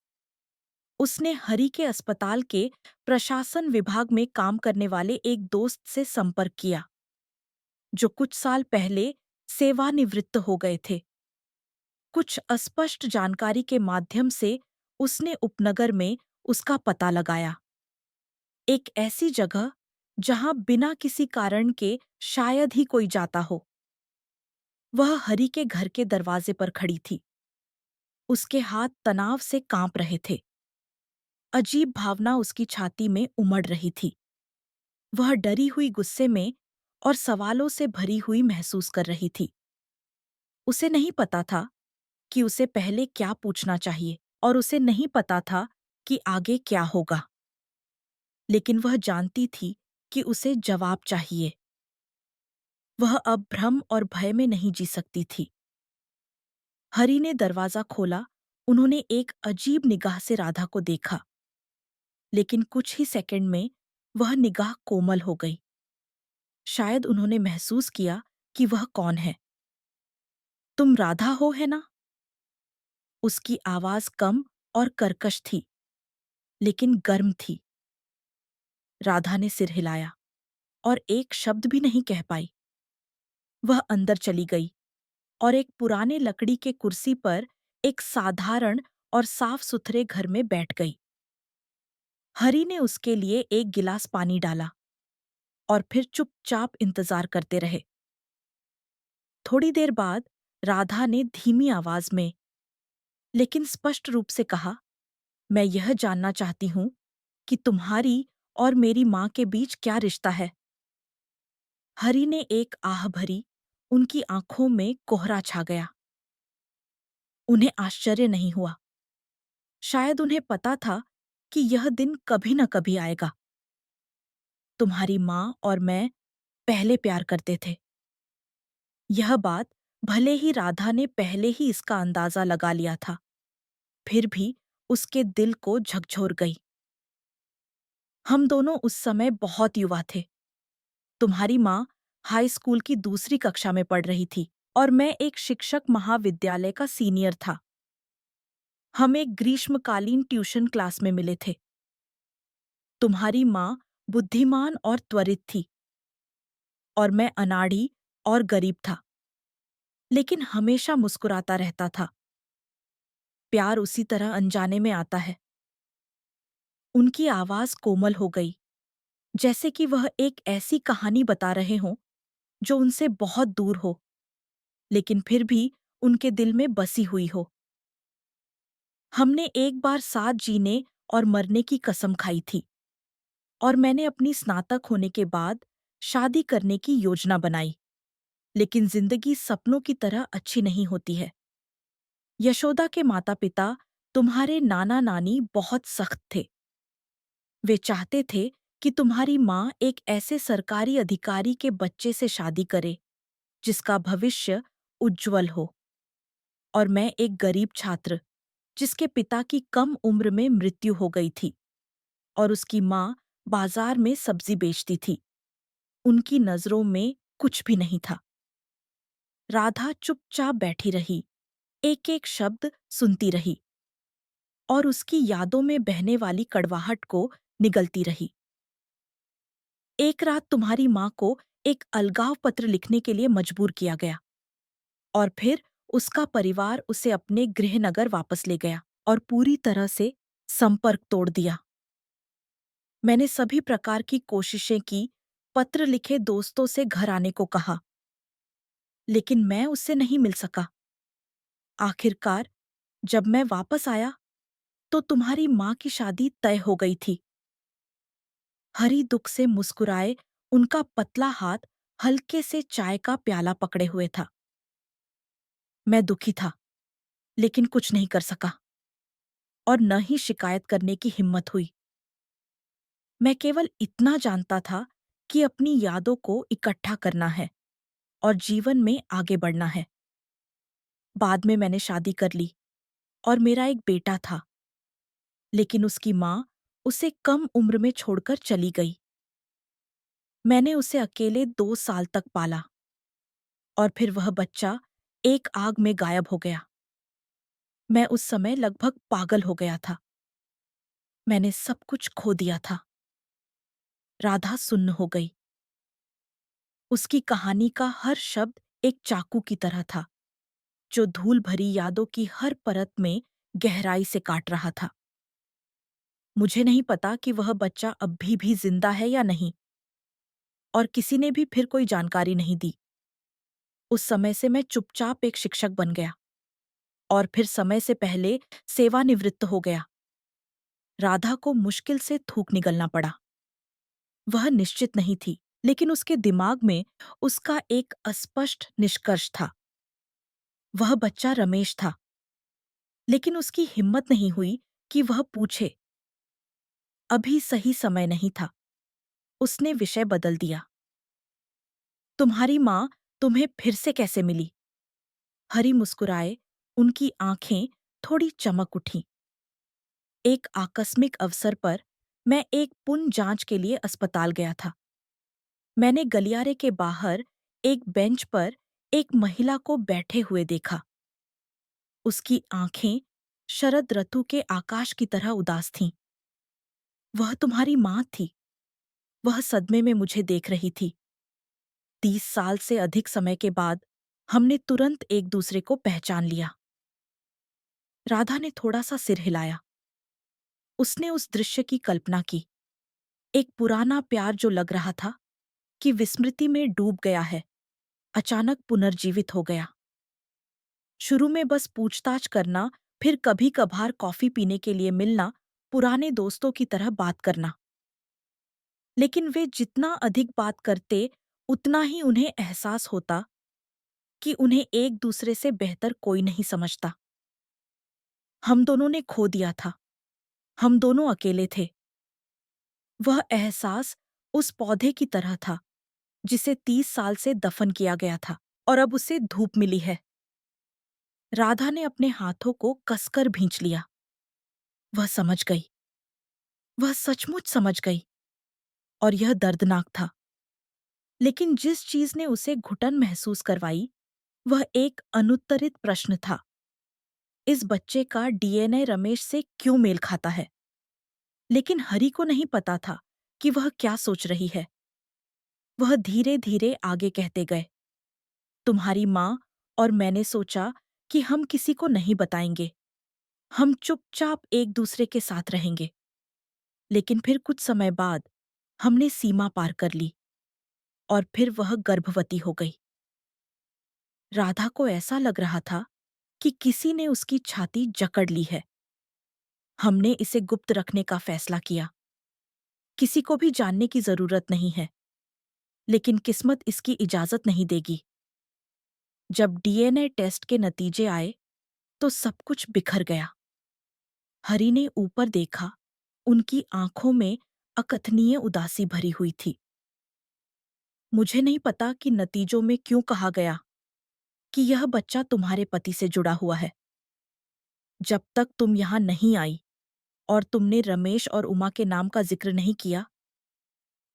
उसने हरि के अस्पताल के प्रशासन विभाग में काम करने वाले एक दोस्त से संपर्क किया, जो कुछ साल पहले सेवानिवृत्त हो गए थे। कुछ अस्पष्ट जानकारी के माध्यम से उसने उपनगर में उसका पता लगाया, एक ऐसी जगह जहां बिना किसी कारण के शायद ही कोई जाता हो। वह हरि के घर के दरवाजे पर खड़ी थी। उसके हाथ तनाव से कांप रहे थे। अजीब भावना उसकी छाती में उमड़ रही थी। वह डरी हुई, गुस्से में और सवालों से भरी हुई महसूस कर रही थी। उसे नहीं पता था कि उसे पहले क्या पूछना चाहिए और उसे नहीं पता था कि आगे क्या होगा। लेकिन वह जानती थी कि उसे जवाब चाहिए। वह अब भ्रम और भय में नहीं जी सकती थी। हरि ने दरवाजा खोला। उन्होंने एक अजीब निगाह से राधा को देखा, लेकिन कुछ ही सेकंड में वह निगाह कोमल हो गई। शायद उन्होंने महसूस किया कि वह कौन है। तुम राधा हो, है ना? उसकी आवाज कम और कर्कश थी, लेकिन गर्म थी। राधा ने सिर हिलाया और एक शब्द भी नहीं कह पाई। वह अंदर चली गई और एक पुराने लकड़ी के कुर्सी पर एक साधारण और साफ सुथरे घर में बैठ गई। हरि ने उसके लिए एक गिलास पानी डाला और फिर चुपचाप इंतजार करते रहे। थोड़ी देर बाद राधा ने धीमी आवाज में लेकिन स्पष्ट रूप से कहा, मैं यह जानना चाहती हूं कि तुम्हारी और मेरी मां के बीच क्या रिश्ता है। हरि ने एक आह भरी। उनकी आंखों में कोहरा छा गया। उन्हें आश्चर्य नहीं हुआ। शायद उन्हें पता था कि यह दिन कभी न कभी आएगा। तुम्हारी माँ और मैं पहले प्यार करते थे। यह बात भले ही राधा ने पहले ही इसका अंदाजा लगा लिया था, फिर भी उसके दिल को झकझोर गई। हम दोनों उस समय बहुत युवा थे। तुम्हारी माँ हाई स्कूल की दूसरी कक्षा में पढ़ रही थी और मैं एक शिक्षक महाविद्यालय का सीनियर था। हम एक ग्रीष्मकालीन ट्यूशन क्लास में मिले थे। तुम्हारी माँ बुद्धिमान और त्वरित थी और मैं अनाड़ी और गरीब था, लेकिन हमेशा मुस्कुराता रहता था। प्यार उसी तरह अनजाने में आता है। उनकी आवाज कोमल हो गई, जैसे कि वह एक ऐसी कहानी बता रहे हों जो उनसे बहुत दूर हो, लेकिन फिर भी उनके दिल में बसी हुई हो। हमने एक बार साथ जीने और मरने की कसम खाई थी और मैंने अपनी स्नातक होने के बाद शादी करने की योजना बनाई। लेकिन जिंदगी सपनों की तरह अच्छी नहीं होती है। यशोदा के माता-पिता, तुम्हारे नाना-नानी बहुत सख्त थे। वे चाहते थे कि तुम्हारी माँ एक ऐसे सरकारी अधिकारी के बच्चे से शादी करे जिसका भविष्य उज्जवल हो, और मैं एक गरीब छात्र जिसके पिता की कम उम्र में मृत्यु हो गई थी और उसकी माँ बाजार में सब्जी बेचती थी। उनकी नजरों में कुछ भी नहीं था। राधा चुपचाप बैठी रही, एक एक शब्द सुनती रही और उसकी यादों में बहने वाली कड़वाहट को निगलती रही। एक रात तुम्हारी माँ को एक अलगाव पत्र लिखने के लिए मजबूर किया गया और फिर उसका परिवार उसे अपने गृहनगर वापस ले गया और पूरी तरह से संपर्क तोड़ दिया। मैंने सभी प्रकार की कोशिशें की, पत्र लिखे दोस्तों से घर आने को कहा, लेकिन मैं उससे नहीं मिल सका। आखिरकार जब मैं वापस आया तो तुम्हारी माँ की शादी तय हो गई थी। हरी दुख से मुस्कुराए उनका पतला हाथ हल्के से चाय का प्याला पकड़े हुए था। मैं दुखी था, लेकिन कुछ नहीं कर सका और न ही शिकायत करने की हिम्मत हुई। मैं केवल इतना जानता था कि अपनी यादों को इकट्ठा करना है और जीवन में आगे बढ़ना है। बाद में मैंने शादी कर ली और मेरा एक बेटा था, लेकिन उसकी माँ उसे कम उम्र में छोड़कर चली गई। मैंने उसे अकेले 2 साल तक पाला और फिर वह बच्चा एक आग में गायब हो गया। मैं उस समय लगभग पागल हो गया था। मैंने सब कुछ खो दिया था। राधा सुन्न हो गई। उसकी कहानी का हर शब्द एक चाकू की तरह था, जो धूल भरी यादों की हर परत में गहराई से काट रहा था। मुझे नहीं पता कि वह बच्चा अब भी जिंदा है या नहीं, और किसी ने भी फिर कोई जानकारी नहीं दी। उस समय से मैं चुपचाप एक शिक्षक बन गया और फिर समय से पहले सेवानिवृत्त हो गया। राधा को मुश्किल से थूक निगलना पड़ा। वह निश्चित नहीं थी, लेकिन उसके दिमाग में उसका एक अस्पष्ट निष्कर्ष था। वह बच्चा रमेश था, लेकिन उसकी हिम्मत नहीं हुई कि वह पूछे। अभी सही समय नहीं था। उसने विषय बदल दिया। तुम्हारी माँ तुम्हें फिर से कैसे मिली? हरी मुस्कुराए, उनकी आंखें थोड़ी चमक उठीं। एक आकस्मिक अवसर पर मैं एक पुण्य जांच के लिए अस्पताल गया था। मैंने गलियारे के बाहर एक बेंच पर एक महिला को बैठे हुए देखा। उसकी आंखें शरद ऋतु के आकाश की तरह उदास थीं। वह तुम्हारी माँ थी। वह सदमे में मुझे देख रही थी। 30 साल से अधिक समय के बाद हमने तुरंत एक दूसरे को पहचान लिया। राधा ने थोड़ा सा सिर हिलाया। उसने उस दृश्य की कल्पना की। एक पुराना प्यार जो लग रहा था कि विस्मृति में डूब गया है, अचानक पुनर्जीवित हो गया। शुरू में बस पूछताछ करना, फिर कभी कभार कॉफी पीने के लिए मिलना, पुराने दोस्तों की तरह बात करना। लेकिन वे जितना अधिक बात करते, उतना ही उन्हें एहसास होता कि उन्हें एक दूसरे से बेहतर कोई नहीं समझता। हम दोनों ने खो दिया था। हम दोनों अकेले थे। वह एहसास उस पौधे की तरह था जिसे 30 साल से दफन किया गया था और अब उसे धूप मिली है। राधा ने अपने हाथों को कसकर भींच लिया। वह समझ गई। वह सचमुच समझ गई, और यह दर्दनाक था। लेकिन जिस चीज ने उसे घुटन महसूस करवाई, वह एक अनुत्तरित प्रश्न था। इस बच्चे का डीएनए रमेश से क्यों मेल खाता है? लेकिन हरि को नहीं पता था कि वह क्या सोच रही है। वह धीरे धीरे आगे कहते गए, तुम्हारी माँ और मैंने सोचा कि हम किसी को नहीं बताएंगे। हम चुपचाप एक दूसरे के साथ रहेंगे। लेकिन फिर कुछ समय बाद हमने सीमा पार कर ली और फिर वह गर्भवती हो गई। राधा को ऐसा लग रहा था कि किसी ने उसकी छाती जकड़ ली है। हमने इसे गुप्त रखने का फैसला किया। किसी को भी जानने की जरूरत नहीं है, लेकिन किस्मत इसकी इजाजत नहीं देगी। जब डीएनए टेस्ट के नतीजे आए तो सब कुछ बिखर गया। हरी ने ऊपर देखा। उनकी आंखों में अकथनीय उदासी भरी हुई थी। मुझे नहीं पता कि नतीजों में क्यों कहा गया कि यह बच्चा तुम्हारे पति से जुड़ा हुआ है। जब तक तुम यहां नहीं आई और तुमने रमेश और उमा के नाम का जिक्र नहीं किया,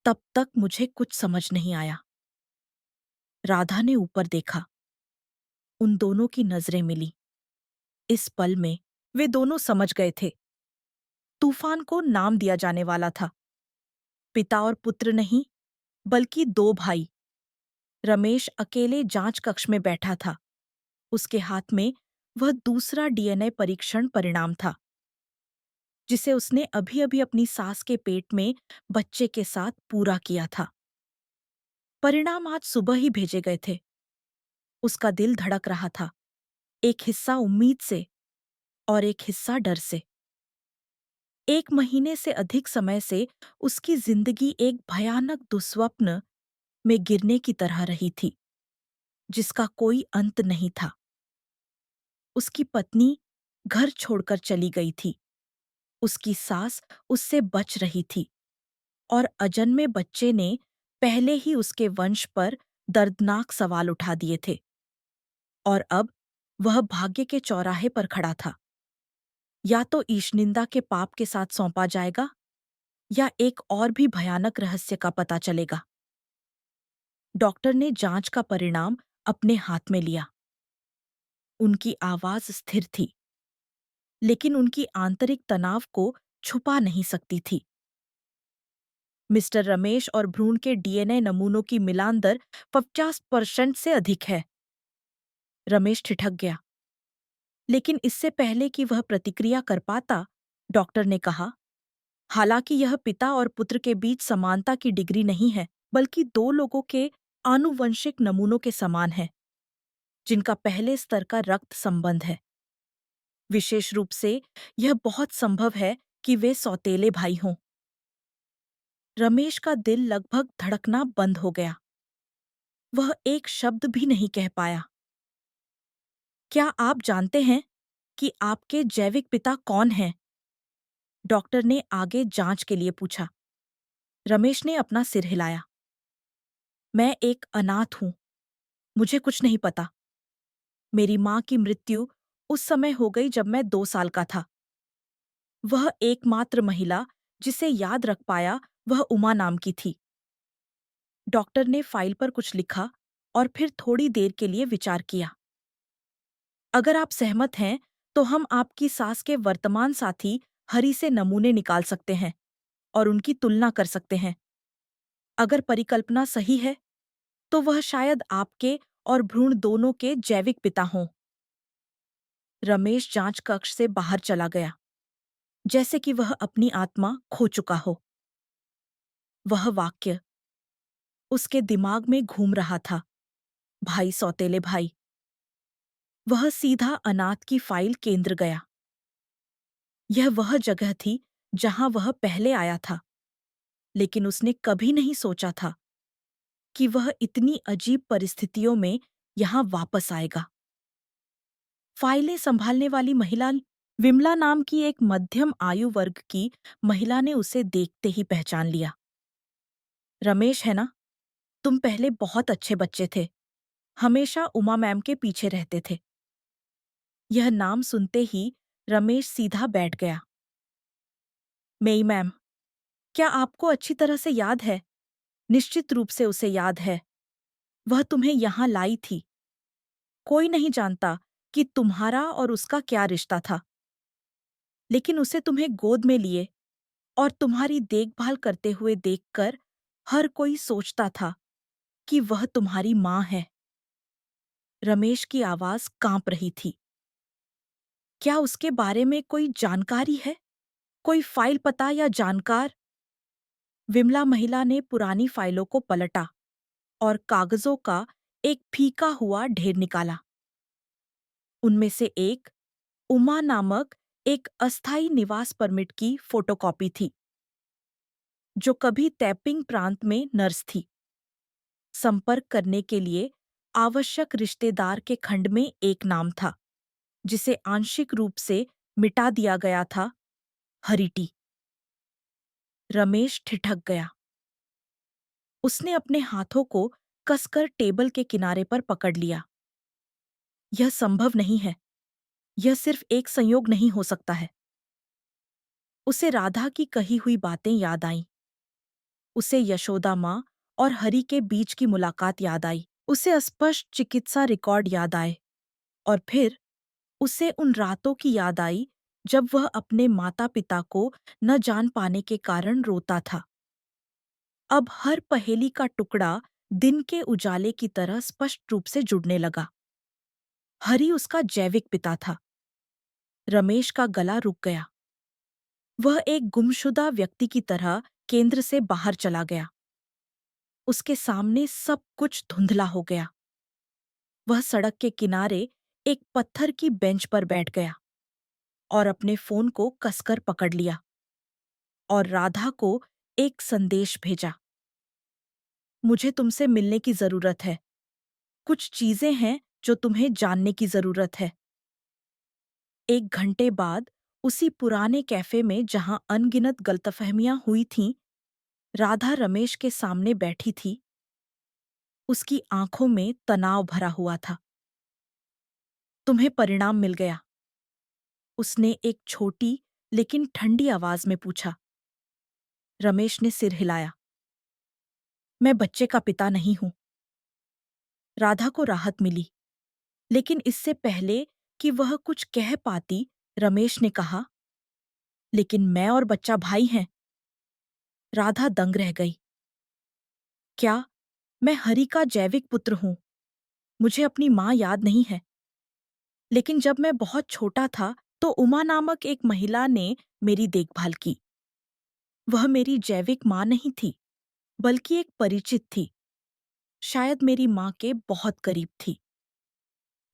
तब तक मुझे कुछ समझ नहीं आया। राधा ने ऊपर देखा। उन दोनों की नजरें मिली। इस पल में वे दोनों समझ गए थे। तूफान को नाम दिया जाने वाला था। पिता और पुत्र नहीं, बल्कि दो भाई। रमेश अकेले जांच कक्ष में बैठा था। उसके हाथ में वह दूसरा डीएनए परीक्षण परिणाम था, जिसे उसने अभी-अभी अपनी सास के पेट में बच्चे के साथ पूरा किया था। परिणाम आज सुबह ही भेजे गए थे। उसका दिल धड़क रहा था, एक हिस्सा उम्मीद से और एक हिस्सा डर से। 1 महीने से अधिक समय से उसकी जिंदगी एक भयानक दुस्वप्न में गिरने की तरह रही थी, जिसका कोई अंत नहीं था। उसकी पत्नी घर छोड़कर चली गई थी। उसकी सास उससे बच रही थी और अजन्मे बच्चे ने पहले ही उसके वंश पर दर्दनाक सवाल उठा दिए थे। और अब वह भाग्य के चौराहे पर खड़ा था। या तो ईशनिंदा के पाप के साथ सौंपा जाएगा, या एक और भी भयानक रहस्य का पता चलेगा। डॉक्टर ने जांच का परिणाम अपने हाथ में लिया। उनकी आवाज स्थिर थी, लेकिन उनकी आंतरिक तनाव को छुपा नहीं सकती थी। मिस्टर रमेश और भ्रूण के डीएनए नमूनों की मिलान दर 50% से अधिक है। रमेश ठिठक गया, लेकिन इससे पहले कि वह प्रतिक्रिया कर पाता, डॉक्टर ने कहा, हालांकि यह पिता और पुत्र के बीच समानता की डिग्री नहीं है, बल्कि दो लोगों के आनुवंशिक नमूनों के समान है, जिनका पहले स्तर का रक्त संबंध है। विशेष रूप से यह बहुत संभव है कि वे सौतेले भाई हों। रमेश का दिल लगभग धड़कना बंद हो गया। वह एक शब्द भी नहीं कह पाया। क्या आप जानते हैं कि आपके जैविक पिता कौन हैं? डॉक्टर ने आगे जांच के लिए पूछा। रमेश ने अपना सिर हिलाया। मैं एक अनाथ हूं। मुझे कुछ नहीं पता। मेरी मां की मृत्यु उस समय हो गई जब मैं 2 साल का था। वह एकमात्र महिला जिसे याद रख पाया वह उमा नाम की थी। डॉक्टर ने फाइल पर कुछ लिखा और फिर थोड़ी देर के लिए विचार किया। अगर आप सहमत हैं, तो हम आपकी सास के वर्तमान साथी हरी से नमूने निकाल सकते हैं और उनकी तुलना कर सकते हैं। अगर परिकल्पना सही है, तो वह शायद आपके और भ्रूण दोनों के जैविक पिता हों। रमेश जांच कक्ष से बाहर चला गया, जैसे कि वह अपनी आत्मा खो चुका हो। वह वाक्य उसके दिमाग में घूम रहा था, भाई सौतेले भाई। वह सीधा अनाथ की फाइल केंद्र गया। यह वह जगह थी जहां वह पहले आया था, लेकिन उसने कभी नहीं सोचा था कि वह इतनी अजीब परिस्थितियों में यहां वापस आएगा। फाइलें संभालने वाली महिला विमला नाम की एक मध्यम आयु वर्ग की महिला ने उसे देखते ही पहचान लिया। रमेश है ना? तुम पहले बहुत अच्छे बच्चे थे। हमेशा उमा मैम के पीछे रहते थे। यह नाम सुनते ही रमेश सीधा बैठ गया। मेई मैम, क्या आपको अच्छी तरह से याद है? निश्चित रूप से उसे याद है। वह तुम्हें यहां लाई थी। कोई नहीं जानता कि तुम्हारा और उसका क्या रिश्ता था, लेकिन उसे तुम्हें गोद में लिए और तुम्हारी देखभाल करते हुए देखकर हर कोई सोचता था कि वह तुम्हारी मां है। रमेश की आवाज कांप रही थी। क्या उसके बारे में कोई जानकारी है? कोई फाइल पता या जानकार? विमला महिला ने पुरानी फाइलों को पलटा और कागजों का एक फीका हुआ ढेर निकाला। उनमें से एक उमा नामक एक अस्थायी निवास परमिट की फोटोकॉपी थी, जो कभी तैपिंग प्रांत में नर्स थी। संपर्क करने के लिए आवश्यक रिश्तेदार के खंड में एक नाम था, जिसे आंशिक रूप से मिटा दिया गया था, हरिटी। रमेश ठिठक गया। उसने अपने हाथों को कसकर टेबल के किनारे पर पकड़ लिया। यह संभव नहीं है। यह सिर्फ एक संयोग नहीं हो सकता है। उसे राधा की कही हुई बातें याद आईं। उसे यशोदा माँ और हरि के बीच की मुलाकात याद आई। उसे अस्पष्ट चिकित्सा रिकॉर्ड याद आए। और फिर उसे उन रातों की याद आई जब वह अपने माता-पिता को न जान पाने के कारण रोता था। अब हर पहेली का टुकड़ा दिन के उजाले की तरह स्पष्ट रूप से जुड़ने लगा। हरि उसका जैविक पिता था। रमेश का गला रुक गया। वह एक गुमशुदा व्यक्ति की तरह केंद्र से बाहर चला गया। उसके सामने सब कुछ धुंधला हो गया। वह सड़क के किनारे एक पत्थर की बेंच पर बैठ गया और अपने फोन को कसकर पकड़ लिया और राधा को एक संदेश भेजा। मुझे तुमसे मिलने की जरूरत है। कुछ चीजें हैं जो तुम्हें जानने की जरूरत है। 1 घंटे बाद उसी पुराने कैफे में जहां अनगिनत गलतफहमियां हुई थीं, राधा रमेश के सामने बैठी थी। उसकी आंखों में तनाव भरा हुआ था। तुम्हें परिणाम मिल गया, उसने एक छोटी लेकिन ठंडी आवाज में पूछा। रमेश ने सिर हिलाया। मैं बच्चे का पिता नहीं हूं। राधा को राहत मिली, लेकिन इससे पहले कि वह कुछ कह पाती, रमेश ने कहा, लेकिन मैं और बच्चा भाई हैं। राधा दंग रह गई। क्या? मैं हरि का जैविक पुत्र हूं। मुझे अपनी मां याद नहीं है। लेकिन जब मैं बहुत छोटा था तो उमा नामक एक महिला ने मेरी देखभाल की। वह मेरी जैविक मां नहीं थी, बल्कि एक परिचित थी। शायद मेरी मां के बहुत करीब थी।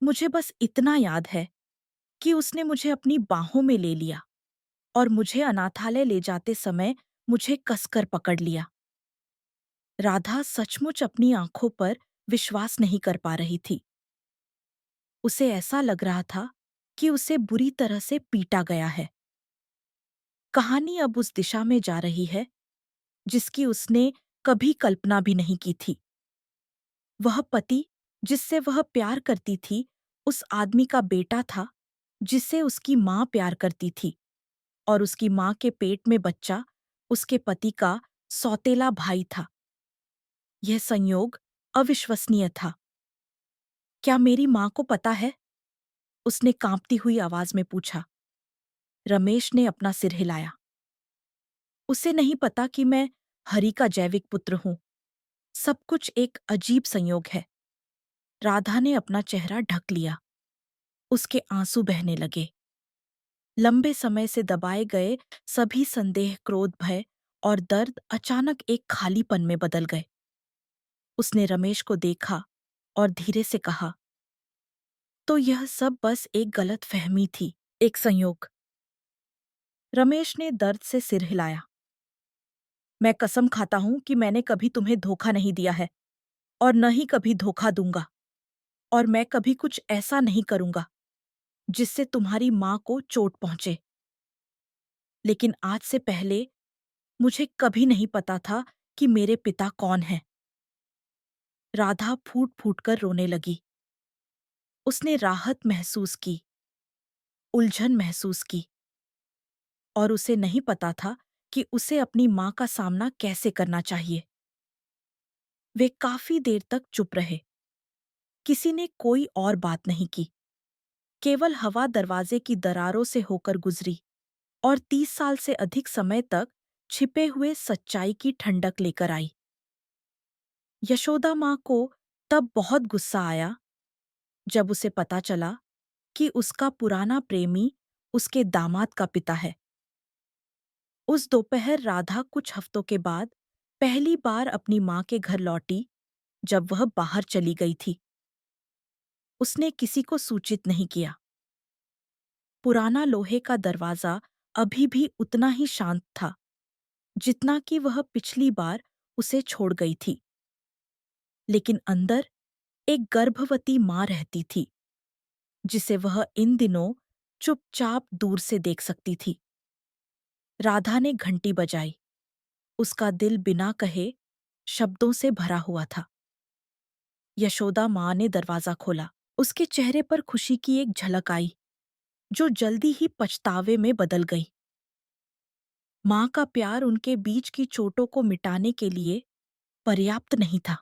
मुझे बस इतना याद है कि उसने मुझे अपनी बाहों में ले लिया और मुझे अनाथालय ले जाते समय मुझे कसकर पकड़ लिया। राधा सचमुच अपनी आंखों पर विश्वास नहीं कर पा रही थी। उसे ऐसा लग रहा था कि उसे बुरी तरह से पीटा गया है। कहानी अब उस दिशा में जा रही है जिसकी उसने कभी कल्पना भी नहीं की थी। वह पति जिससे वह प्यार करती थी, उस आदमी का बेटा था जिससे उसकी मां प्यार करती थी, और उसकी मां के पेट में बच्चा उसके पति का सौतेला भाई था। यह संयोग अविश्वसनीय था। क्या मेरी मां को पता है? उसने कांपती हुई आवाज में पूछा। रमेश ने अपना सिर हिलाया। उसे नहीं पता कि मैं हरि का जैविक पुत्र हूं। सब कुछ एक अजीब संयोग है। राधा ने अपना चेहरा ढक लिया। उसके आंसू बहने लगे। लंबे समय से दबाए गए सभी संदेह, क्रोध, भय और दर्द अचानक एक खालीपन में बदल गए। उसने रमेश को देखा और धीरे से कहा, तो यह सब बस एक गलत फहमी थी, एक संयोग। रमेश ने दर्द से सिर हिलाया। मैं कसम खाता हूं कि मैंने कभी तुम्हें धोखा नहीं दिया है और न ही कभी धोखा दूंगा, और मैं कभी कुछ ऐसा नहीं करूंगा जिससे तुम्हारी मां को चोट पहुंचे। लेकिन आज से पहले मुझे कभी नहीं पता था कि मेरे पिता कौन हैं। राधा फूट-फूट कर रोने लगी। उसने राहत महसूस की, उलझन महसूस की, और उसे नहीं पता था कि उसे अपनी मां का सामना कैसे करना चाहिए। वे काफी देर तक चुप रहे। किसी ने कोई और बात नहीं की। केवल हवा दरवाजे की दरारों से होकर गुजरी और 30 साल से अधिक समय तक छिपे हुए सच्चाई की ठंडक लेकर आई। यशोदा माँ को तब बहुत गुस्सा आया जब उसे पता चला कि उसका पुराना प्रेमी उसके दामाद का पिता है। उस दोपहर राधा कुछ हफ्तों के बाद पहली बार अपनी माँ के घर लौटी जब वह बाहर चली गई थी। उसने किसी को सूचित नहीं किया। पुराना लोहे का दरवाजा अभी भी उतना ही शांत था जितना कि वह पिछली बार उसे छोड़ गई थी। लेकिन अंदर एक गर्भवती माँ रहती थी, जिसे वह इन दिनों चुपचाप दूर से देख सकती थी। राधा ने घंटी बजाई। उसका दिल बिना कहे शब्दों से भरा हुआ था। यशोदा माँ ने दरवाजा खोला। उसके चेहरे पर खुशी की एक झलक आई, जो जल्दी ही पछतावे में बदल गई। माँ का प्यार उनके बीच की चोटों को मिटाने के लिए पर्याप्त नहीं था।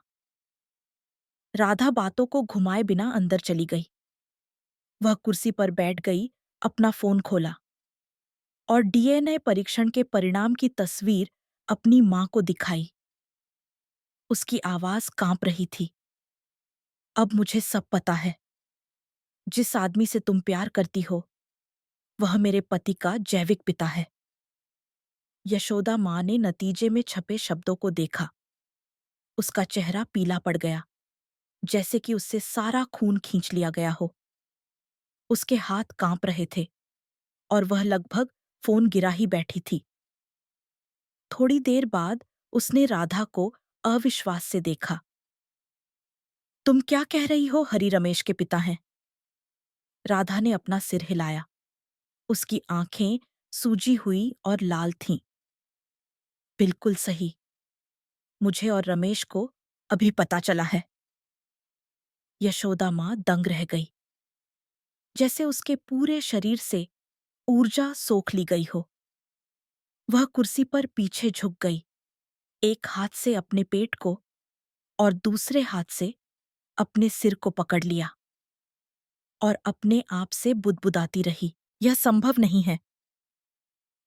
राधा बातों को घुमाए बिना अंदर चली गई। वह कुर्सी पर बैठ गई, अपना फोन खोला और डीएनए परीक्षण के परिणाम की तस्वीर अपनी माँ को दिखाई। उसकी आवाज कांप रही थी। अब मुझे सब पता है। जिस आदमी से तुम प्यार करती हो, वह मेरे पति का जैविक पिता है। यशोदा माँ ने नतीजे में छपे शब्दों को देखा। उसका चेहरा पीला पड़ गया, जैसे कि उससे सारा खून खींच लिया गया हो। उसके हाथ कांप रहे थे और वह लगभग फोन गिरा ही बैठी थी। थोड़ी देर बाद उसने राधा को अविश्वास से देखा। तुम क्या कह रही हो? हरि रमेश के पिता हैं। राधा ने अपना सिर हिलाया। उसकी आंखें सूजी हुई और लाल थीं। बिल्कुल सही। मुझे और रमेश को अभी पता चला है। यशोदा माँ दंग रह गई, जैसे उसके पूरे शरीर से ऊर्जा सोख ली गई हो। वह कुर्सी पर पीछे झुक गई, एक हाथ से अपने पेट को और दूसरे हाथ से अपने सिर को पकड़ लिया और अपने आप से बुदबुदाती रही, यह संभव नहीं है।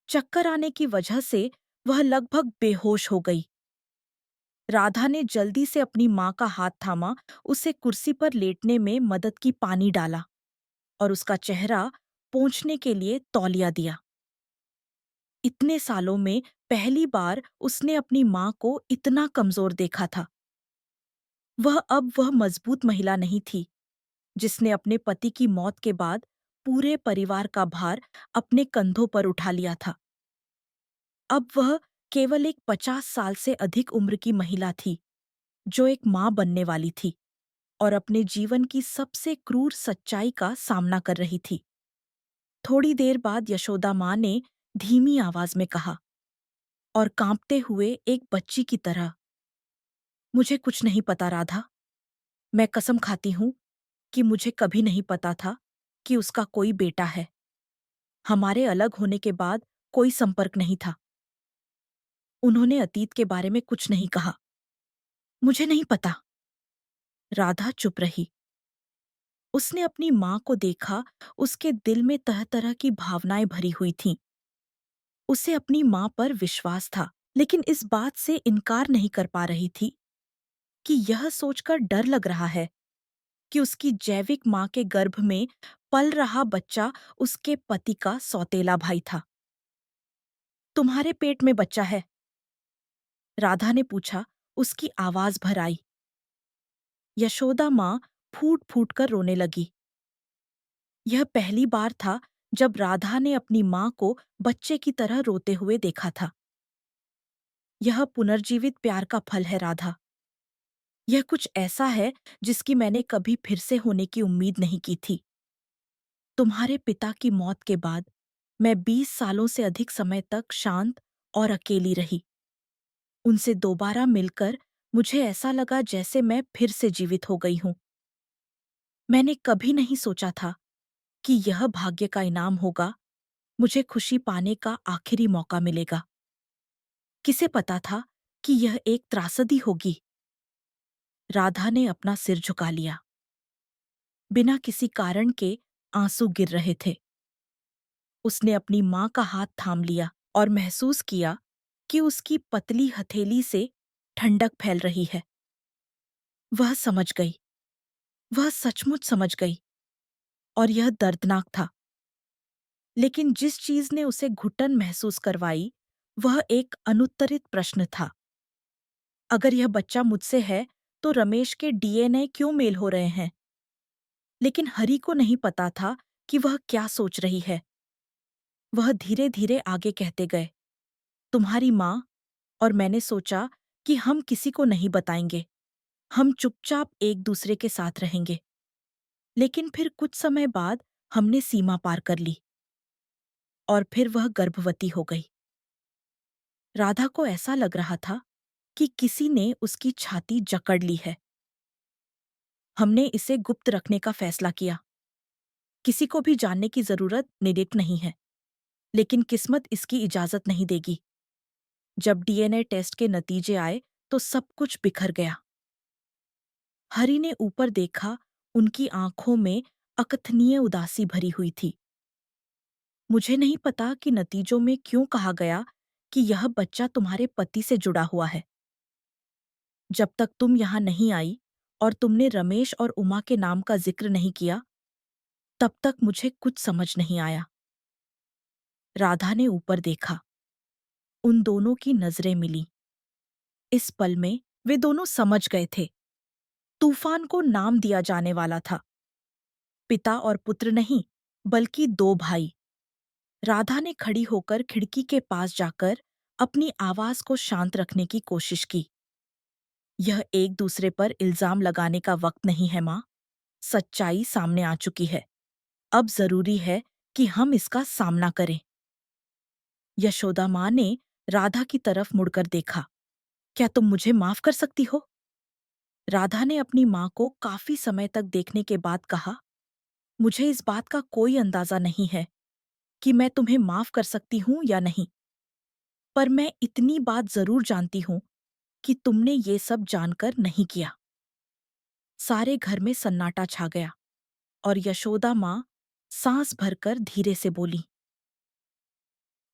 चक्कर आने की वजह से वह लगभग बेहोश हो गई। राधा ने जल्दी से अपनी माँ का हाथ थामा, उसे कुर्सी पर लेटने में मदद की, पानी डाला और उसका चेहरा पोंछने के लिए तौलिया दिया। इतने सालों में पहली बार उसने अपनी माँ को इतना कमजोर देखा था। वह मजबूत महिला नहीं थी, जिसने अपने पति की मौत के बाद पूरे परिवार का भार अपने कंधों पर उठा लिया था। अब वह केवल एक 50 साल से अधिक उम्र की महिला थी, जो एक माँ बनने वाली थी और अपने जीवन की सबसे क्रूर सच्चाई का सामना कर रही थी। थोड़ी देर बाद यशोदा माँ ने धीमी आवाज में कहा और कांपते हुए एक बच्ची की तरह, मुझे कुछ नहीं पता राधा। मैं कसम खाती हूँ कि मुझे कभी नहीं पता था कि उसका कोई बेटा है। हमारे अलग होने के बाद कोई संपर्क नहीं था। उन्होंने अतीत के बारे में कुछ नहीं कहा। मुझे नहीं पता। राधा चुप रही। उसने अपनी माँ को देखा। उसके दिल में तरह तरह की भावनाएं भरी हुई थीं। उसे अपनी माँ पर विश्वास था, लेकिन इस बात से इनकार नहीं कर पा रही थी कि यह सोचकर डर लग रहा है कि उसकी जैविक माँ के गर्भ में पल रहा बच्चा उसके पति का सौतेला भाई था। तुम्हारे पेट में बच्चा है? राधा ने पूछा। उसकी आवाज भर आई। यशोदा माँ फूट फूट कर रोने लगी। यह पहली बार था जब राधा ने अपनी माँ को बच्चे की तरह रोते हुए देखा था। यह पुनर्जीवित प्यार का फल है राधा। यह कुछ ऐसा है जिसकी मैंने कभी फिर से होने की उम्मीद नहीं की थी। तुम्हारे पिता की मौत के बाद मैं 20 सालों से अधिक समय तक शांत और अकेली रही। उनसे दोबारा मिलकर मुझे ऐसा लगा जैसे मैं फिर से जीवित हो गई हूं। मैंने कभी नहीं सोचा था कि यह भाग्य का इनाम होगा, मुझे खुशी पाने का आखिरी मौका मिलेगा। किसे पता था कि यह एक त्रासदी होगी? राधा ने अपना सिर झुका लिया। बिना किसी कारण के आंसू गिर रहे थे। उसने अपनी माँ का हाथ थाम लिया और महसूस किया कि उसकी पतली हथेली से ठंडक फैल रही है। वह समझ गई। वह सचमुच समझ गई और यह दर्दनाक था। लेकिन जिस चीज ने उसे घुटन महसूस करवाई, वह एक अनुत्तरित प्रश्न था। अगर यह बच्चा मुझसे है, तो रमेश के डीएनए क्यों मेल हो रहे हैं? लेकिन हरि को नहीं पता था कि वह क्या सोच रही है। वह धीरे धीरे आगे कहते गए, तुम्हारी माँ और मैंने सोचा कि हम किसी को नहीं बताएंगे। हम चुपचाप एक दूसरे के साथ रहेंगे। लेकिन फिर कुछ समय बाद हमने सीमा पार कर ली और फिर वह गर्भवती हो गई। राधा को ऐसा लग रहा था कि किसी ने उसकी छाती जकड़ ली है। हमने इसे गुप्त रखने का फैसला किया। किसी को भी जानने की जरूरत निरिक्त नहीं है, लेकिन किस्मत इसकी इजाजत नहीं देगी। जब डीएनए टेस्ट के नतीजे आए तो सब कुछ बिखर गया। हरी ने ऊपर देखा, उनकी आंखों में अकथनीय उदासी भरी हुई थी। मुझे नहीं पता कि नतीजों में क्यों कहा गया कि यह बच्चा तुम्हारे पति से जुड़ा हुआ है। जब तक तुम यहां नहीं आई और तुमने रमेश और उमा के नाम का जिक्र नहीं किया, तब तक मुझे कुछ समझ नहीं आया। राधा ने ऊपर देखा। उन दोनों की नजरें मिली। इस पल में वे दोनों समझ गए थे। तूफान को नाम दिया जाने वाला था। पिता और पुत्र नहीं, बल्कि दो भाई। राधा ने खड़ी होकर खिड़की के पास जाकर अपनी आवाज को शांत रखने की कोशिश की। यह एक दूसरे पर इल्जाम लगाने का वक्त नहीं है, माँ। सच्चाई सामने आ चुकी है। अब जरूरी है कि हम इसका सामना करें। यशोदा माँ ने राधा की तरफ मुड़कर देखा। क्या तुम मुझे माफ कर सकती हो? राधा ने अपनी माँ को काफी समय तक देखने के बाद कहा, मुझे इस बात का कोई अंदाजा नहीं है कि मैं तुम्हें माफ कर सकती हूं या नहीं, पर मैं इतनी बात जरूर जानती हूं कि तुमने ये सब जानकर नहीं किया। सारे घर में सन्नाटा छा गया और यशोदा माँ सांस भरकर धीरे से बोली,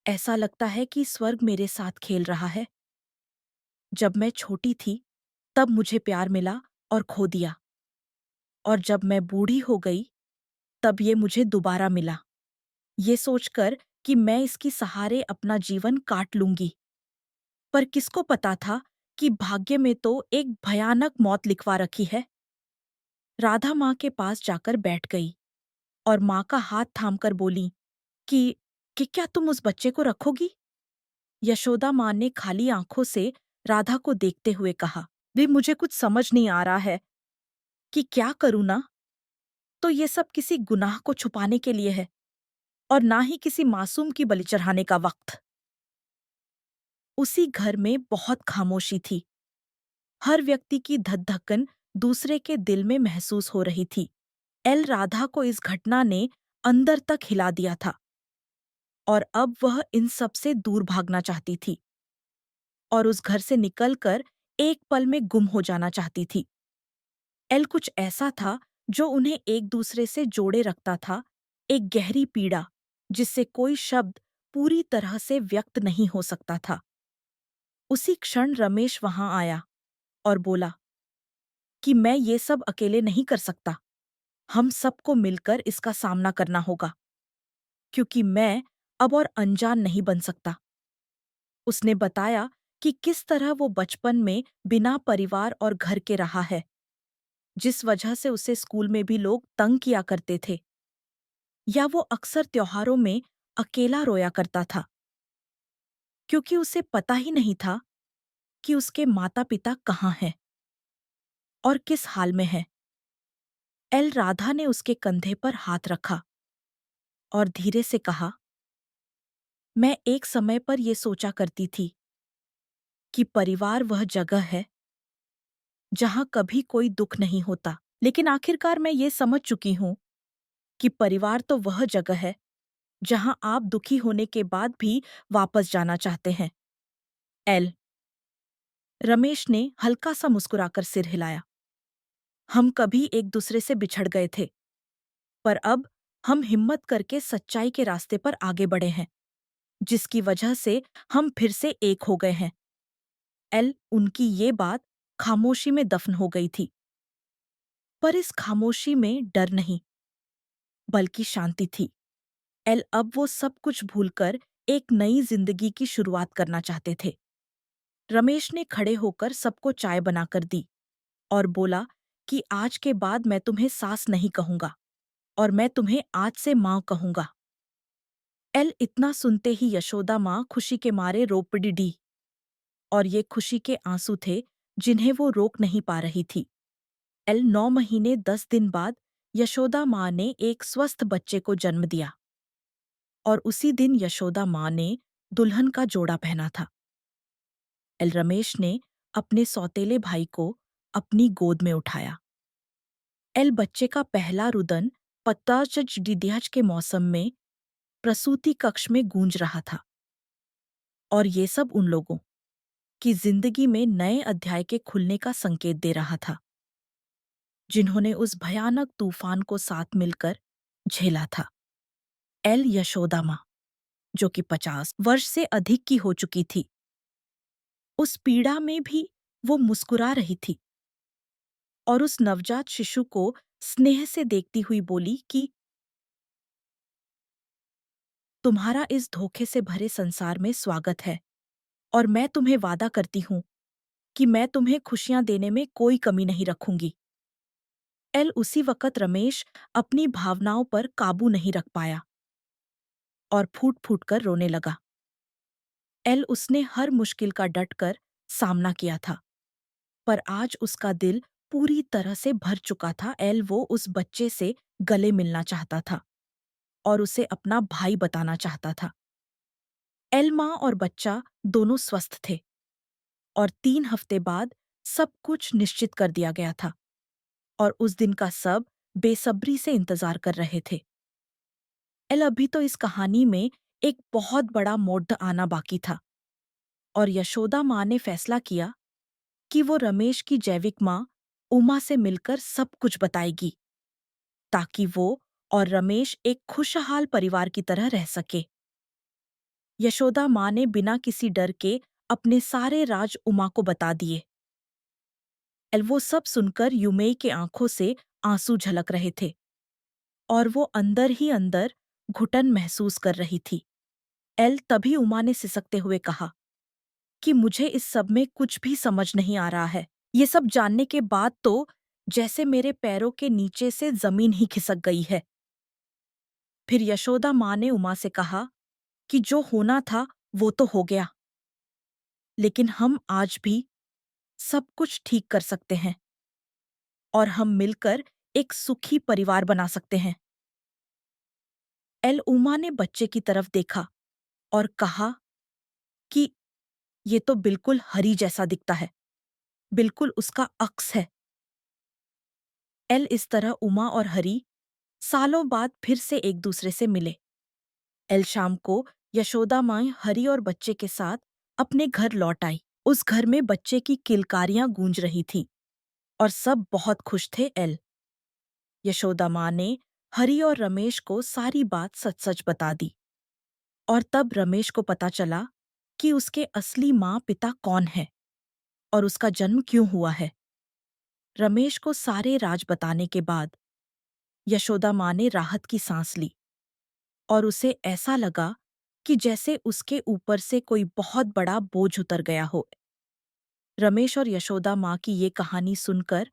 ऐसा लगता है कि स्वर्ग मेरे साथ खेल रहा है। जब मैं छोटी थी तब मुझे प्यार मिला और खो दिया, और जब मैं बूढ़ी हो गई तब ये मुझे दोबारा मिला, ये सोचकर कि मैं इसकी सहारे अपना जीवन काट लूंगी। पर किसको पता था कि भाग्य में तो एक भयानक मौत लिखवा रखी है। राधा माँ के पास जाकर बैठ गई और माँ का हाथ थामकर बोली कि क्या तुम उस बच्चे को रखोगी? यशोदा माँ ने खाली आंखों से राधा को देखते हुए कहा, भी मुझे कुछ समझ नहीं आ रहा है कि क्या करूं ना। तो ये सब किसी गुनाह को छुपाने के लिए है और ना ही किसी मासूम की बलि चढ़ाने का वक्त। उसी घर में बहुत खामोशी थी। हर व्यक्ति की धक-धकन दूसरे के दिल में महसूस हो रही थी। एल राधा को इस घटना ने अंदर तक हिला दिया था और अब वह इन सब से दूर भागना चाहती थी और उस घर से निकलकर एक पल में गुम हो जाना चाहती थी। एल कुछ ऐसा था जो उन्हें एक दूसरे से जोड़े रखता था, एक गहरी पीड़ा जिससे कोई शब्द पूरी तरह से व्यक्त नहीं हो सकता था। उसी क्षण रमेश वहां आया और बोला कि मैं ये सब अकेले नहीं कर सकता। हम सबको मिलकर इसका सामना करना होगा, क्योंकि मैं अब और अनजान नहीं बन सकता। उसने बताया कि किस तरह वो बचपन में बिना परिवार और घर के रहा है, जिस वजह से उसे स्कूल में भी लोग तंग किया करते थे, या वो अक्सर त्योहारों में अकेला रोया करता था, क्योंकि उसे पता ही नहीं था कि उसके माता-पिता कहाँ हैं और किस हाल में हैं। एल राधा ने उसके कंधे पर हाथ रखा और धीरे से कहा, मैं एक समय पर ये सोचा करती थी कि परिवार वह जगह है जहां कभी कोई दुख नहीं होता, लेकिन आखिरकार मैं ये समझ चुकी हूं कि परिवार तो वह जगह है जहां आप दुखी होने के बाद भी वापस जाना चाहते हैं। एल रमेश ने हल्का सा मुस्कुराकर सिर हिलाया। हम कभी एक दूसरे से बिछड़ गए थे, पर अब हम हिम्मत करके सच्चाई के रास्ते पर आगे बढ़े हैं, जिसकी वजह से हम फिर से एक हो गए हैं। एल उनकी ये बात खामोशी में दफन हो गई थी, पर इस खामोशी में डर नहीं, बल्कि शांति थी। एल अब वो सब कुछ भूलकर एक नई जिंदगी की शुरुआत करना चाहते थे। रमेश ने खड़े होकर सबको चाय बनाकर दी और बोला कि आज के बाद मैं तुम्हें सास नहीं कहूंगा और मैं तुम्हें आज से माँ कहूंगा। एल इतना सुनते ही यशोदा माँ खुशी के मारे रो पड़ी और ये खुशी के आंसू थे जिन्हें वो रोक नहीं पा रही थी। 9 महीने 10 दिन बाद यशोदा माँ ने एक स्वस्थ बच्चे को जन्म दिया और उसी दिन यशोदा माँ ने दुल्हन का जोड़ा पहना था। रमेश ने अपने सौतेले भाई को अपनी गोद में उठाया। बच्चे का पहला रुदन पत्ताचज के मौसम में प्रसूति कक्ष में गूंज रहा था और ये सब उन लोगों की जिंदगी में नए अध्याय के खुलने का संकेत दे रहा था, जिन्होंने उस भयानक तूफान को साथ मिलकर झेला था। यशोदा माँ, जो कि 50 वर्ष से अधिक की हो चुकी थी, उस पीड़ा में भी वो मुस्कुरा रही थी और उस नवजात शिशु को स्नेह से देखती हुई बोली कि तुम्हारा इस धोखे से भरे संसार में स्वागत है और मैं तुम्हें वादा करती हूं कि मैं तुम्हें खुशियां देने में कोई कमी नहीं रखूंगी। उसी वक़्त रमेश अपनी भावनाओं पर काबू नहीं रख पाया और फूट-फूट कर रोने लगा। उसने हर मुश्किल का डटकर सामना किया था, पर आज उसका दिल पूरी तरह से भर चुका था। वो उस बच्चे से गले मिलना चाहता था और उसे अपना भाई बताना चाहता था। माँ और बच्चा दोनों स्वस्थ थे और 3 हफ्ते बाद सब कुछ निश्चित कर दिया गया था और उस दिन का सब बेसब्री से इंतजार कर रहे थे। अभी तो इस कहानी में एक बहुत बड़ा मोड़ आना बाकी था और यशोदा माँ ने फैसला किया कि वो रमेश की जैविक माँ उमा से मिलकर सब कुछ बताएगी, ताकि वो और रमेश एक खुशहाल परिवार की तरह रह सके। यशोदा माँ ने बिना किसी डर के अपने सारे राज उमा को बता दिए। वो सब सुनकर युमेई के आंखों से आंसू झलक रहे थे और वो अंदर ही अंदर घुटन महसूस कर रही थी। तभी उमा ने सिसकते हुए कहा कि मुझे इस सब में कुछ भी समझ नहीं आ रहा है। ये सब जानने के बाद तो जैसे मेरे पैरों के नीचे से जमीन ही खिसक गई है। फिर यशोदा माँ ने उमा से कहा कि जो होना था वो तो हो गया, लेकिन हम आज भी सब कुछ ठीक कर सकते हैं और हम मिलकर एक सुखी परिवार बना सकते हैं। उमा ने बच्चे की तरफ देखा और कहा कि ये तो बिल्कुल हरी जैसा दिखता है, बिल्कुल उसका अक्स है। इस तरह उमा और हरी सालों बाद फिर से एक दूसरे से मिले। शाम को यशोदा माँ हरी और बच्चे के साथ अपने घर लौट आई। उस घर में बच्चे की किलकारियां गूंज रही थीं और सब बहुत खुश थे। यशोदा माँ ने हरी और रमेश को सारी बात सच-सच बता दी और तब रमेश को पता चला कि उसके असली माँ पिता कौन है और उसका जन्म क्यों हुआ है। रमेश को सारे राज बताने के बाद यशोदा माँ ने राहत की सांस ली और उसे ऐसा लगा कि जैसे उसके ऊपर से कोई बहुत बड़ा बोझ उतर गया हो। रमेश और यशोदा माँ की ये कहानी सुनकर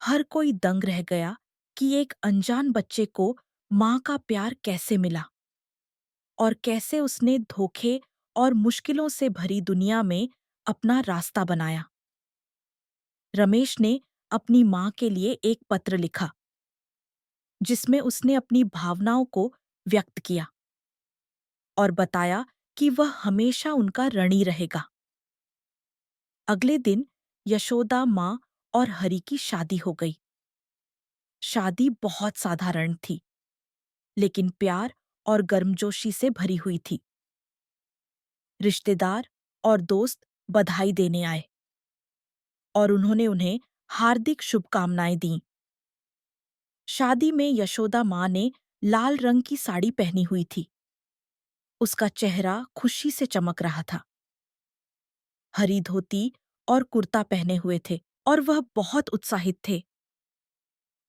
हर कोई दंग रह गया कि एक अनजान बच्चे को माँ का प्यार कैसे मिला और कैसे उसने धोखे और मुश्किलों से भरी दुनिया में अपना रास्ता बनाया। रमेश ने अपनी माँ के लिए एक पत्र लिखा, जिसमें उसने अपनी भावनाओं को व्यक्त किया और बताया कि वह हमेशा उनका ऋणी रहेगा। अगले दिन यशोदा माँ और हरि की शादी हो गई। शादी बहुत साधारण थी, लेकिन प्यार और गर्मजोशी से भरी हुई थी। रिश्तेदार और दोस्त बधाई देने आए और उन्होंने उन्हें हार्दिक शुभकामनाएं दीं। शादी में यशोदा माँ ने लाल रंग की साड़ी पहनी हुई थी। उसका चेहरा खुशी से चमक रहा था। हरी धोती और कुर्ता पहने हुए थे और वह बहुत उत्साहित थे।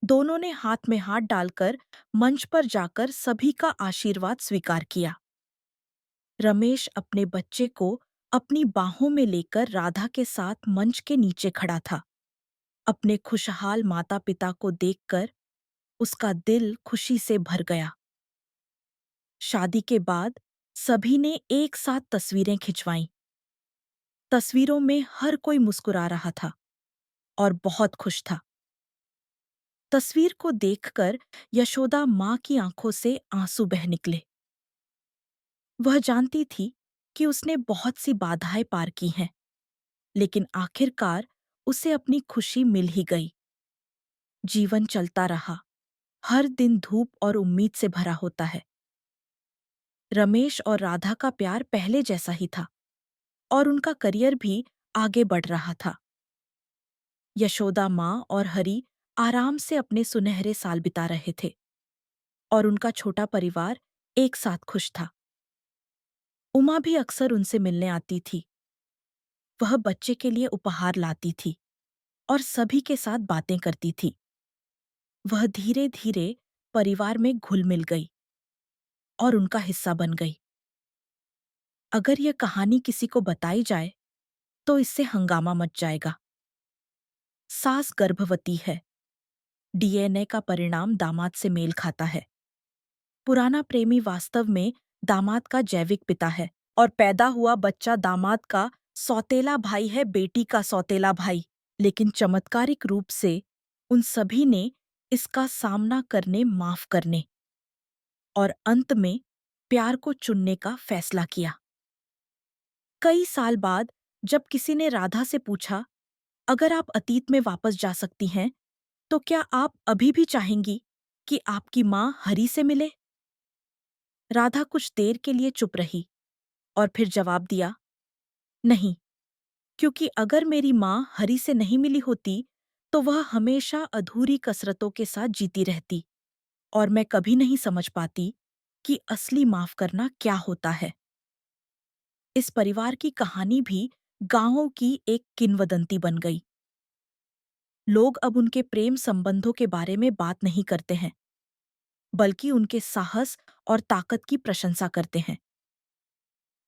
दोनों ने हाथ में हाथ डालकर मंच पर जाकर सभी का आशीर्वाद स्वीकार किया। रमेश अपने बच्चे को अपनी बाहों में लेकर राधा के साथ मंच के नीचे खड़ा था। अपने खुशहाल माता-पिता को देखकर उसका दिल खुशी से भर गया। शादी के बाद सभी ने एक साथ तस्वीरें खिंचवाईं। तस्वीरों में हर कोई मुस्कुरा रहा था और बहुत खुश था। तस्वीर को देखकर यशोदा माँ की आंखों से आंसू बह निकले। वह जानती थी कि उसने बहुत सी बाधाएं पार की हैं, लेकिन आखिरकार उसे अपनी खुशी मिल ही गई। जीवन चलता रहा, हर दिन धूप और उम्मीद से भरा होता है। रमेश और राधा का प्यार पहले जैसा ही था और उनका करियर भी आगे बढ़ रहा था। यशोदा माँ और हरि आराम से अपने सुनहरे साल बिता रहे थे और उनका छोटा परिवार एक साथ खुश था। उमा भी अक्सर उनसे मिलने आती थी। वह बच्चे के लिए उपहार लाती थी और सभी के साथ बातें करती थी। वह धीरे धीरे परिवार में घुल मिल गई और उनका हिस्सा बन गई। अगर यह कहानी किसी को बताई जाए तो इससे हंगामा मच जाएगा। सास गर्भवती है, डीएनए का परिणाम दामाद से मेल खाता है। पुराना प्रेमी वास्तव में दामाद का जैविक पिता है और पैदा हुआ बच्चा दामाद का सौतेला भाई है, बेटी का सौतेला भाई। लेकिन चमत्कारिक रूप से उन सभी ने इसका सामना करने, माफ करने और अंत में प्यार को चुनने का फैसला किया। कई साल बाद जब किसी ने राधा से पूछा, अगर आप अतीत में वापस जा सकती हैं, तो क्या आप अभी भी चाहेंगी कि आपकी माँ हरि से मिले? राधा कुछ देर के लिए चुप रही और फिर जवाब दिया, नहीं, क्योंकि अगर मेरी माँ हरि से नहीं मिली होती, तो वह हमेशा अधूरी कसरतों के साथ जीती रहती और मैं कभी नहीं समझ पाती कि असली माफ करना क्या होता है। इस परिवार की कहानी भी गांवों की एक किंवदंती बन गई। लोग अब उनके प्रेम संबंधों के बारे में बात नहीं करते हैं, बल्कि उनके साहस और ताकत की प्रशंसा करते हैं।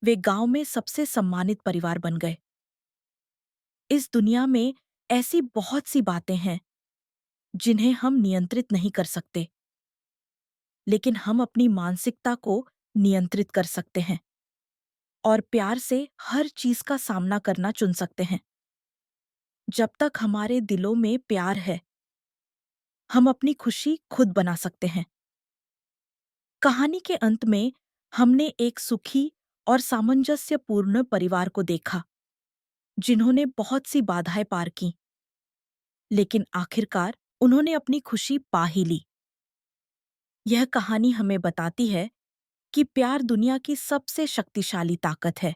वे गांव में सबसे सम्मानित परिवार बन गए। इस दुनिया में ऐसी बहुत सी बातें हैं जिन्हें हम नियंत्रित नहीं कर सकते, लेकिन हम अपनी मानसिकता को नियंत्रित कर सकते हैं और प्यार से हर चीज का सामना करना चुन सकते हैं। जब तक हमारे दिलों में प्यार है, हम अपनी खुशी खुद बना सकते हैं। कहानी के अंत में हमने एक सुखी और सामंजस्यपूर्ण परिवार को देखा, जिन्होंने बहुत सी बाधाएं पार की, लेकिन आखिरकार उन्होंने अपनी खुशी पा ही ली। यह कहानी हमें बताती है कि प्यार दुनिया की सबसे शक्तिशाली ताकत है।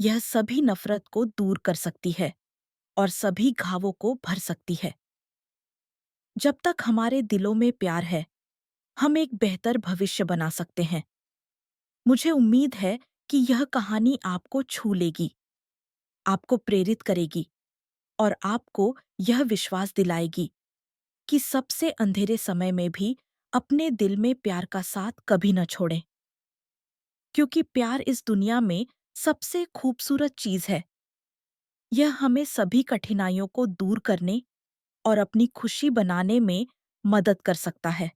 यह सभी नफरत को दूर कर सकती है और सभी घावों को भर सकती है। जब तक हमारे दिलों में प्यार है, हम एक बेहतर भविष्य बना सकते हैं। मुझे उम्मीद है कि यह कहानी आपको छू लेगी, आपको प्रेरित करेगी और आपको यह विश्वास दिलाएगी कि सबसे अंधेरे समय में भी अपने दिल में प्यार का साथ कभी न छोड़ें, क्योंकि प्यार इस दुनिया में सबसे खूबसूरत चीज है। यह हमें सभी कठिनाइयों को दूर करने और अपनी खुशी बनाने में मदद कर सकता है।